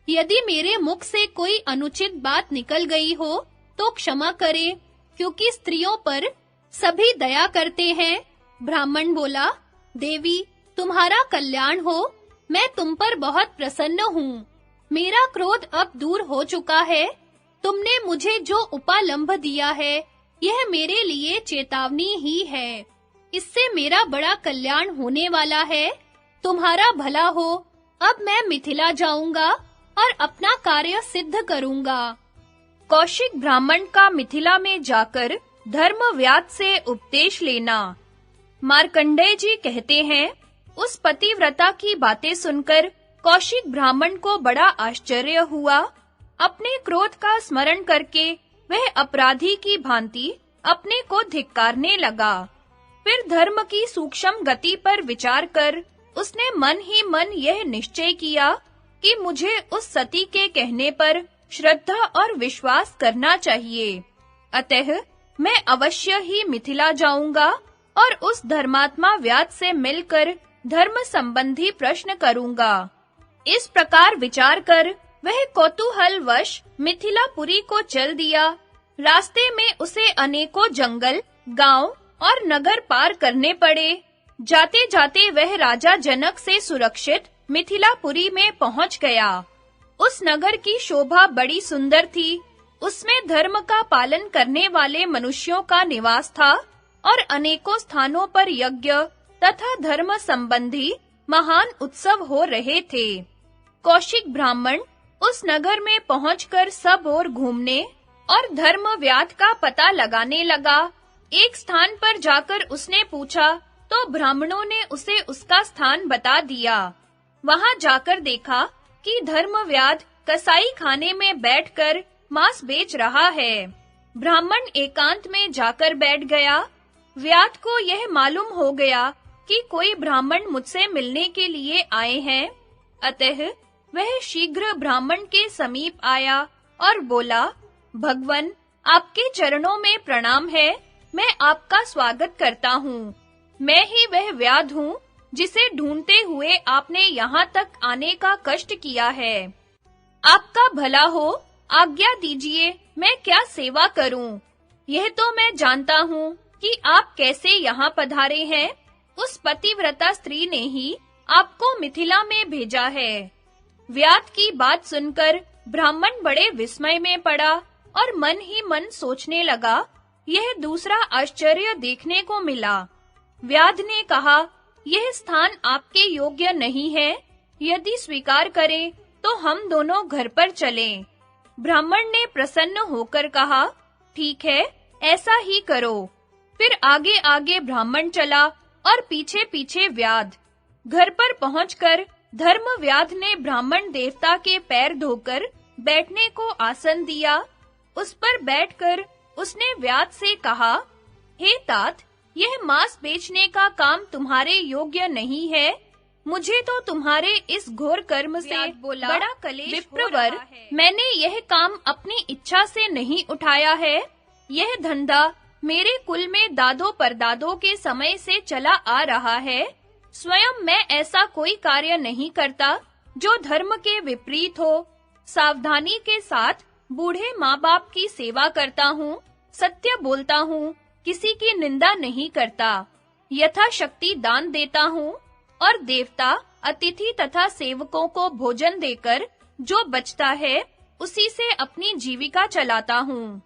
यदि मेरे मुख से कोई अनुचित बात निकल गई हो, तो क्षमा करें, क्योंकि स्त्रियों पर सभी दया करते हैं। ब्राह्मण बोला, देवी, तुम्हारा कल्याण हो। मैं तुम पर बहुत प्रसन्न हूँ। मेरा क्रोध अब दूर हो चुका है। तुमने मुझे जो उपालंभ दिया है, यह मेरे लिए चेतावनी ही है। इससे मेरा बड़ा कल्याण होने वाला है। तुम्हारा भला हो। अब मैं मिथिला जाऊंगा और अपना कार्य सिद्ध करूंगा। कौशिक ब्राह्मण का मिथिला में जाकर धर्मव्याध से उपदेश लेना। मार्कंडेय जी कहते हैं, उस पतिव्रता की बातें सुनकर कौशिक ब्राह्मण को बड़ा आश्चर्य हुआ। अपने क्रोध का स्मरण करके वह अपराधी की भांति अपने को धिक्कारने लगा। फिर धर्म की सूक्ष्म गति पर विचार कर उसने मन ही मन यह निश्चय किया कि मुझे उस सती के कहने पर श्रद्धा और विश्वास करना चाहिए। अतः मैं अवश्य ही मिथिला जाऊंगा और उस धर्मात्मा व्याध से मिलकर धर्म संबंधी प्रश्न करूंगा। इस प्रकार विचार कर वह कौतूहलवश मिथिलापुरी को चल दिया। रास्ते में उसे अनेकों जंगल, गांव और नगर पार करने पड़े। जाते-जाते वह राजा जनक से सुरक्षित मिथिलापुरी में पहुंच गया। उस नगर की शोभा बड़ी सुंदर थी। उसमें धर्म का पालन करने वाले मनुष्यों का निवास था और अनेकों स्थानों पर यज्ञ तथा धर्म संबंधी महान उत्सव हो रहे थे। कौशिक ब्राह्मण उस नगर में पहुंचकर सब ओर घूमने और धर्म व्याध का पता लगाने लगा। एक स्थान पर जाकर उसने पूछा तो ब्राह्मणों ने उसे उसका स्थान बता दिया। वहां जाकर देखा कि धर्म व्याध कसाई खाने में बैठकर मांस बेच रहा है। ब्राह्मण एकांत में जाकर बैठ गया। व्याध को यह मालूम हो गया कि कोई ब्राह्मण मुझसे मिलने के लिए आए हैं। अतः वह शीघ्र ब्राह्मण के समीप आया और बोला, भगवन, आपके चरणों में प्रणाम है। मैं आपका स्वागत करता हूँ। मैं ही वह व्याध हूँ जिसे ढूंढते हुए आपने यहाँ तक आने का कष्ट किया है। आपका भला हो, आज्ञा दीजिए, मैं क्या सेवा करूँ? यह तो मैं जानता हूँ कि आप कैसे यहाँ पधारे हैं। उस पतिव्रता स्त्री ने ही आपको मिथिला में भेजा है। व्याध की बात सुनकर ब्राह्मण बड़े विस्मय में पड़ा और मन ही मन सोचने लगा, यह दूसरा आश्चर्य देखने को मिला। व्याध ने कहा, यह स्थान आपके योग्य नहीं है। यदि स्वीकार करें तो हम दोनों घर पर चलें। ब्राह्मण ने प्रसन्न होकर कहा, ठीक है, ऐसा ही करो। फिर आगे-आगे ब्राह्मण चला और पीछे-पीछे व्याध। घर पर पहुंचकर धर्म व्याध ने ब्राह्मण देवता के पैर धोकर बैठने को आसन दिया। उस पर बैठकर उसने व्याध से कहा, हे तात, यह मांस बेचने का काम तुम्हारे योग्य नहीं है। मुझे तो तुम्हारे इस घोर कर्म से बड़ा कलेश विप्रवर, मैंने यह काम अपनी इच्छा से नहीं उठाया है। यह धंधा मेरे कुल में दादों परदादों के समय से चला आ रहा है। स्वयं मैं ऐसा कोई कार्य नहीं करता जो धर्म के विपरीत हो। सावधानी के साथ बूढ़े माँ-बाप की सेवा करता हूँ, सत्य बोलता हूँ, किसी की निंदा नहीं करता, यथाशक्ति दान देता हूँ और देवता, अतिथि तथा सेवकों को भोजन देकर जो बचता है उसी से अपनी जीविका चलाता हूँ।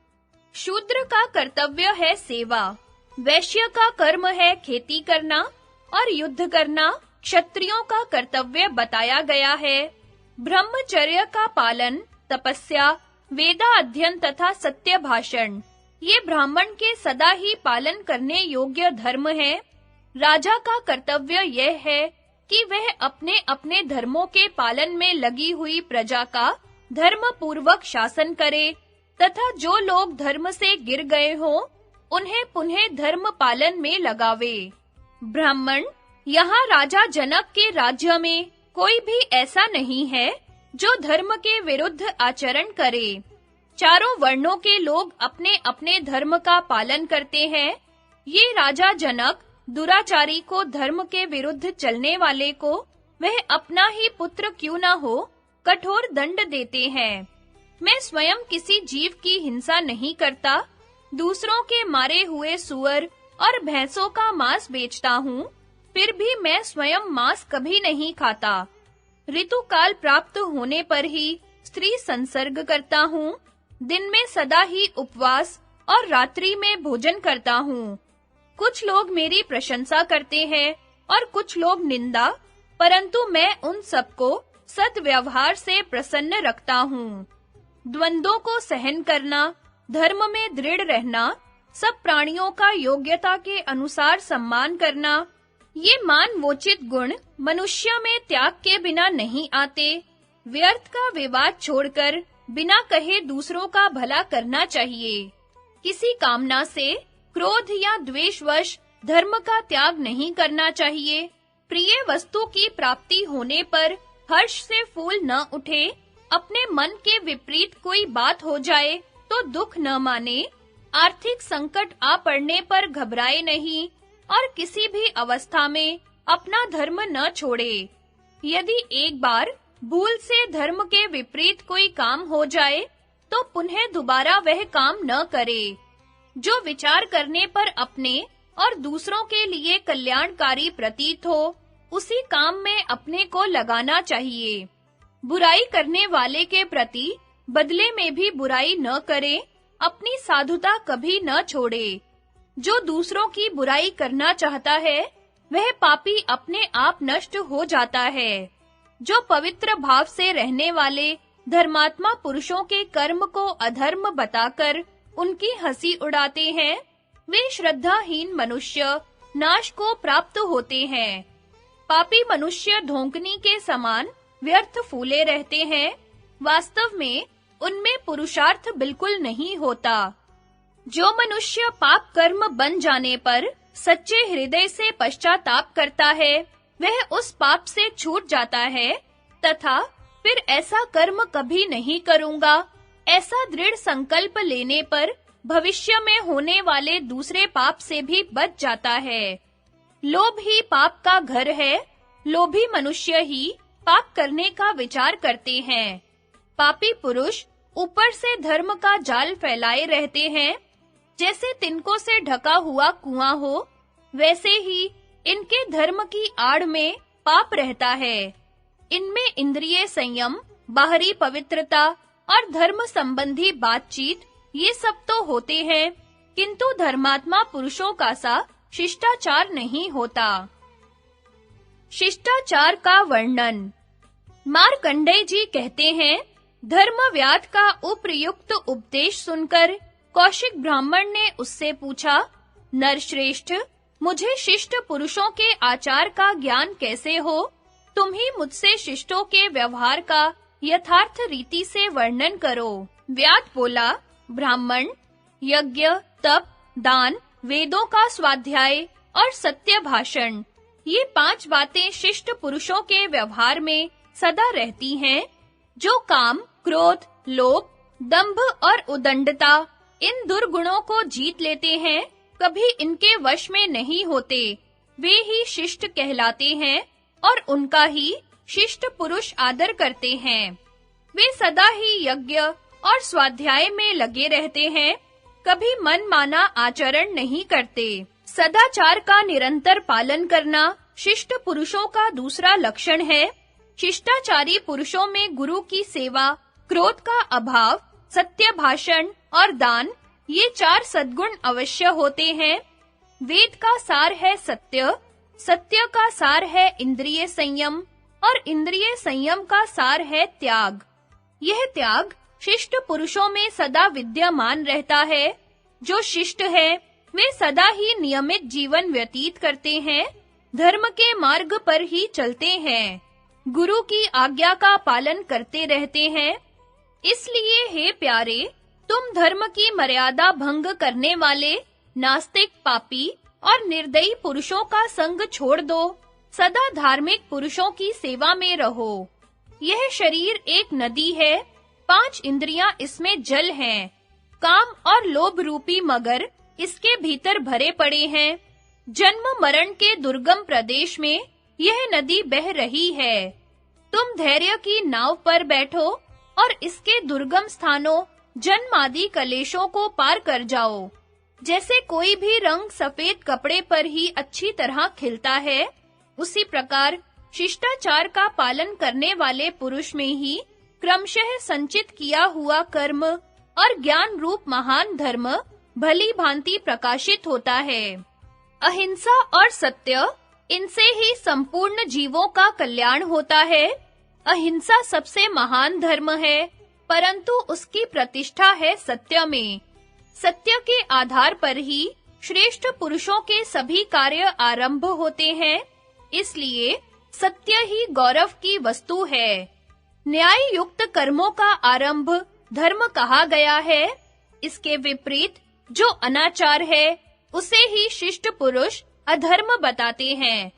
शूद्र का कर्तव्य है सेवा, वैश्य का कर्म है खेती करना और युद्ध करना क्षत्रियों का कर्तव्य बताया गया है। ब्रह्मचर्य का पालन, तपस्या, वेदा अध्ययन तथा सत्य भाषण, ये ब्राह्मण के सदा ही पालन करने योग्य धर्म है। राजा का कर्तव्य यह है कि वह अपने-अपने धर्मों के पालन में लगी हुई प्रजा का धर्म पूर्वक शासन करे तथा जो लोग धर्म से गिर गए हों, उन्हें पुनः धर्म पालन में लगावे। ब्राह्मण, यहाँ राजा जनक के राज्य में कोई भी ऐसा नहीं है जो धर्म के विरुद्ध आचरण करे। चारों वर्णों के लोग अपने-अपने धर्म का पालन करते हैं। ये राजा जनक दुराचारी को, धर्म के विरुद्ध चलने वाले को, वह अपना ही पुत्र क्यों न हो, कठोर दंड देते हैं। मैं स्वयं किसी जीव की हिंसा नहीं करता, दूसरों के मारे हुए सुअर और भैंसों का मांस बेचता हूँ, फिर भी मैं स्वयं मांस कभी नहीं खाता। ऋतुकाल प्राप्त होने पर ही स्त्री संसर्ग करता हूँ, दिन में सदा ही उपवास और रात्रि में भोजन करता हूँ। कुछ लोग मेरी प्रशंसा करते हैं और कुछ लोग निंदा, परंतु मैं उन सबको सद्व्यवहार से प्रसन्न रखता हूँ। द्वंद्वों को सहन करना, धर्म में दृढ़ रहना, सब प्राणियों का योग्यता के अनुसार सम्मान करना, ये मानवोचित गुण मनुष्य में त्याग के बिना नहीं आते। व्यर्थ का विवाद छोड़कर बिना कहे दूसरों का भला करना चाहिए। किसी कामना से, क्रोध या द्वेषवश धर्म का त्याग नहीं करना चाहिए। प्रिय वस्तु की प्राप्ति होने पर हर्ष से फूल न उठे। अपने मन के विपरीत कोई बात हो जाए तो दुख न माने। आर्थिक संकट आ पड़ने पर घबराए नहीं और किसी भी अवस्था में अपना धर्म न छोड़े। यदि एक बार भूल से धर्म के विपरीत कोई काम हो जाए तो पुनः दोबारा वह काम न करे। जो विचार करने पर अपने और दूसरों के लिए कल्याणकारी प्रतीत हो, उसी काम में अपने को लगाना चाहिए। बुराई करने वाले के प्रति बदले में भी बुराई न करे, अपनी साधुता कभी न छोड़े। जो दूसरों की बुराई करना चाहता है, वह पापी अपने आप नष्ट हो जाता है। जो पवित्र भाव से रहने वाले धर्मात्मा पुरुषों के कर्म को अधर्म बताकर उनकी हंसी उड़ाते हैं, वे श्रद्धाहीन मनुष्य नाश को प्राप्त होते हैं। पापी मनुष्य धोंकनी के समान व्यर्थ फूले रहते हैं, वास्तव में उनमें पुरुषार्थ बिल्कुल नहीं होता। जो मनुष्य पाप कर्म बन जाने पर सच्चे हृदय से पश्चाताप करता है, वह उस पाप से छूट जाता है तथा फिर ऐसा कर्म कभी नहीं करूंगा, ऐसा दृढ़ संकल्प लेने पर भविष्य में होने वाले दूसरे पाप से भी बच जाता है। लोभ ही पाप का घर है, लोभी मनुष्य ही पाप करने का विचार करते हैं। पापी पुरुष ऊपर से धर्म का जाल फैलाए रहते हैं, जैसे तिनकों से ढका हुआ कुआं हो, वैसे ही इनके धर्म की आड़ में पाप रहता है। इनमें इंद्रिय संयम, बाहरी पवित्रता और धर्म संबंधी बातचीत ये सब तो होते हैं, किंतु धर्मात्मा पुरुषों का सा शिष्टाचार नहीं होता। शिष्टाचार का वर्णन। मार्कंडेय जी कहते हैं, धर्मव्याध का उपर्युक्त उपदेश सुनकर कौशिक ब्राह्मण ने उससे पूछा, नरश्रेष्ठ, मुझे शिष्ट पुरुषों के आचार का ज्ञान कैसे हो? तुम ही मुझसे शिष्टों के व्यवहार का यथार्थ रीति से वर्णन करो। व्याध बोला, ब्राह्मण, यज्ञ, तप, दान, वेदों का स्वाध्याय और सत्य भाषण, ये 5 बातें शिष्ट पुरुषों के व्यवहार में सदा रहती हैं। जो काम, क्रोध, लोभ, दंभ और उदंडता इन दुर्गुणों को जीत लेते हैं, कभी इनके वश में नहीं होते, वे ही शिष्ट कहलाते हैं और उनका ही शिष्ट पुरुष आदर करते हैं। वे सदा ही यज्ञ और स्वाध्याय में लगे रहते हैं, कभी मनमाना आचरण नहीं करते। सदाचार का निरंतर पालन करना शिष्ट पुरुषों का दूसरा लक्षण है। शिष्टाचारी पुरुषों में गुरु की सेवा, क्रोध का अभाव, सत्य भाषण और दान, ये 4 सद्गुण अवश्य होते हैं। वेद का सार है सत्य, सत्य का सार है इंद्रिय संयम और इंद्रिय संयम का सार है त्याग। यह त्याग शिष्ट पुरुषों में सदा विद्यमान रहता है। जो शिष्ट है, वे सदा ही नियमित जीवन व्यतीत करते हैं, धर्म के मार्ग पर ही चलते हैं, गुरु की आज्ञा का पालन करते रहते हैं। इसलिए हे प्यारे, तुम धर्म की मर्यादा भंग करने वाले नास्तिक, पापी और निर्दयी पुरुषों का संग छोड़ दो, सदा धार्मिक पुरुषों की सेवा में रहो। यह शरीर एक नदी है, 5 इंद्रियां इसमें जल हैं, काम और लोभ रूपी मगर इसके भीतर भरे पड़े हैं। जन्म मरण के दुर्गम प्रदेश में यह नदी बह रही है। तुम धैर्य की नाव पर बैठो और इसके दुर्गम स्थानों, जन्म आदि कलेशों को पार कर जाओ। जैसे कोई भी रंग सफेद कपड़े पर ही अच्छी तरह खिलता है, उसी प्रकार शिष्टाचार का पालन करने वाले पुरुष में ही क्रमशः संचित किया हुआ कर्म और ज्ञान रूप महान धर्म भली भांति प्रकाशित होता है। अहिंसा और सत्य, इनसे ही संपूर्ण जीवों का कल्याण होता है। अहिंसा सबसे महान धर्म है, परंतु उसकी प्रतिष्ठा है सत्य में। सत्य के आधार पर ही श्रेष्ठ पुरुषों के सभी कार्य आरंभ होते हैं, इसलिए सत्य ही गौरव की वस्तु है। न्याय युक्त कर्मों का आरंभ धर्म कहा गया है। इसके विपरीत जो अनाचार है, उसे ही शिष्ट पुरुष अधर्म बताते हैं।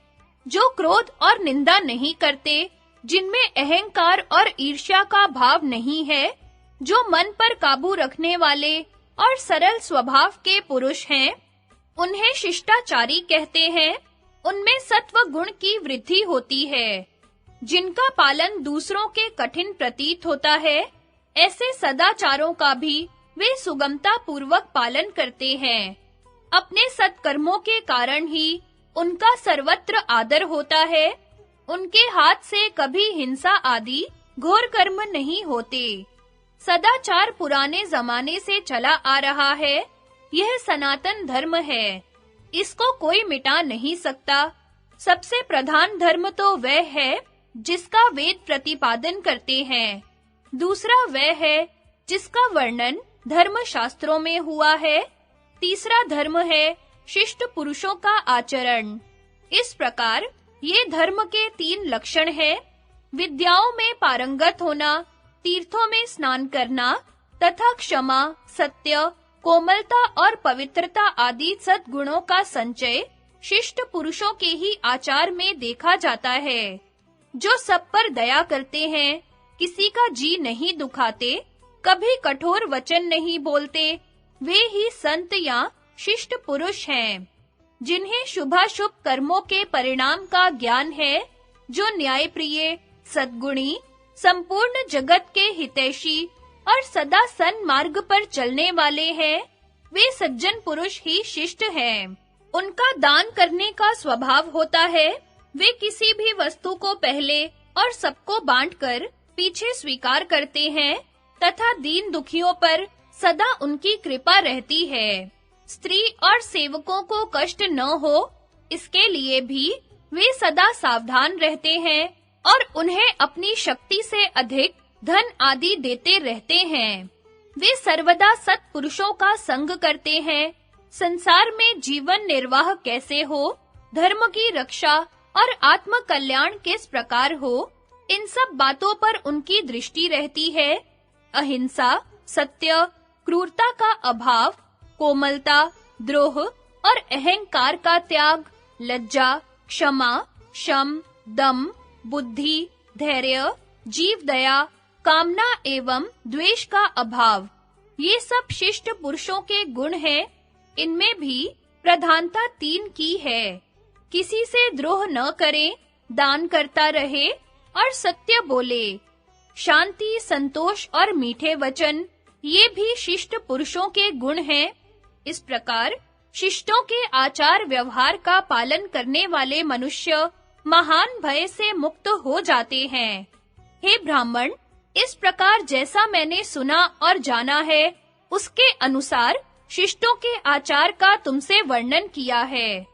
जो क्रोध और निंदा नहीं करते, जिनमें अहंकार और ईर्ष्या का भाव नहीं है, जो मन पर काबू रखने वाले और सरल स्वभाव के पुरुष हैं, उन्हें शिष्टाचारी कहते हैं। उनमें सत्व गुण की वृद्धि होती है। जिनका पालन दूसरों के कठिन प्रतीत होता है, ऐसे सदाचारों का भी वे सुगमता पूर्वक पालन करते हैं। अपने सत्कर्मों के कारण ही उनका सर्वत्र आदर होता है। उनके हाथ से कभी हिंसा आदि घोर कर्म नहीं होते। सदाचार पुराने जमाने से चला आ रहा है। यह सनातन धर्म है। इसको कोई मिटा नहीं सकता। सबसे प्रधान धर्म तो वह है जिसका वेद प्रतिपादन करते हैं। दूसरा वह है जिसका वर्णन धर्म शास्त्रों में हुआ है। तीसरा धर्म है शिष्ट पुरुषों का आचरण। इस प्रकार ये धर्म के 3 लक्षण हैं: विद्याओं में पारंगत होना, तीर्थों में स्नान करना तथा क्षमा, सत्य, कोमलता और पवित्रता आदि सद्गुणों का संचय शिष्ट पुरुषों के ही आचार में देखा जाता है। जो सब पर दया करते हैं, किसी का जी नहीं दुखाते, कभी कठोर वचन नहीं बोलते, वे ही संत या शिष्ट पुरुष हैं। जिन्हें शुभाशुभ कर्मों के परिणाम का ज्ञान है, जो न्यायप्रिय, सद्गुणी, संपूर्ण जगत के हितैषी और सदा सन्मार्ग पर चलने वाले हैं, वे सज्जन पुरुष ही शिष्ट हैं। उनका दान करने का स्वभाव होता है। वे किसी भी वस्तु को पहले और सबको बांटकर पीछे स्वीकार करते हैं तथा दीन दुखियों पर सदा उनकी कृपा रहती है। स्त्री और सेवकों को कष्ट न हो, इसके लिए भी वे सदा सावधान रहते हैं और उन्हें अपनी शक्ति से अधिक धन आदि देते रहते हैं। वे सर्वदा सत्पुरुषों का संग करते हैं। संसार में जीवन निर्वाह कैसे हो, धर्म की रक्षा और आत्म कल्याण किस प्रकार हो, इन सब बातों पर उनकी दृष्टि रहती है। अहिंसा, सत्य, क्रूरता का अभाव, कोमलता, द्रोह और अहंकार का त्याग, लज्जा, क्षमा, शम, दम, बुद्धि, धैर्य, जीव दया, कामना एवं द्वेष का अभाव, ये सब शिष्ट पुरुषों के गुण हैं। इनमें भी प्रधानता 3 की है। किसी से द्रोह न करे, दान करता रहे और सत्य बोले। शांति, संतोष और मीठे वचन, ये भी शिष्ट पुरुषों के गुण हैं। इस प्रकार शिष्टों के आचार व्यवहार का पालन करने वाले मनुष्य महान भय से मुक्त हो जाते हैं। हे ब्राह्मण, इस प्रकार जैसा मैंने सुना और जाना है, उसके अनुसार शिष्टों के आचार का तुमसे वर्णन किया है।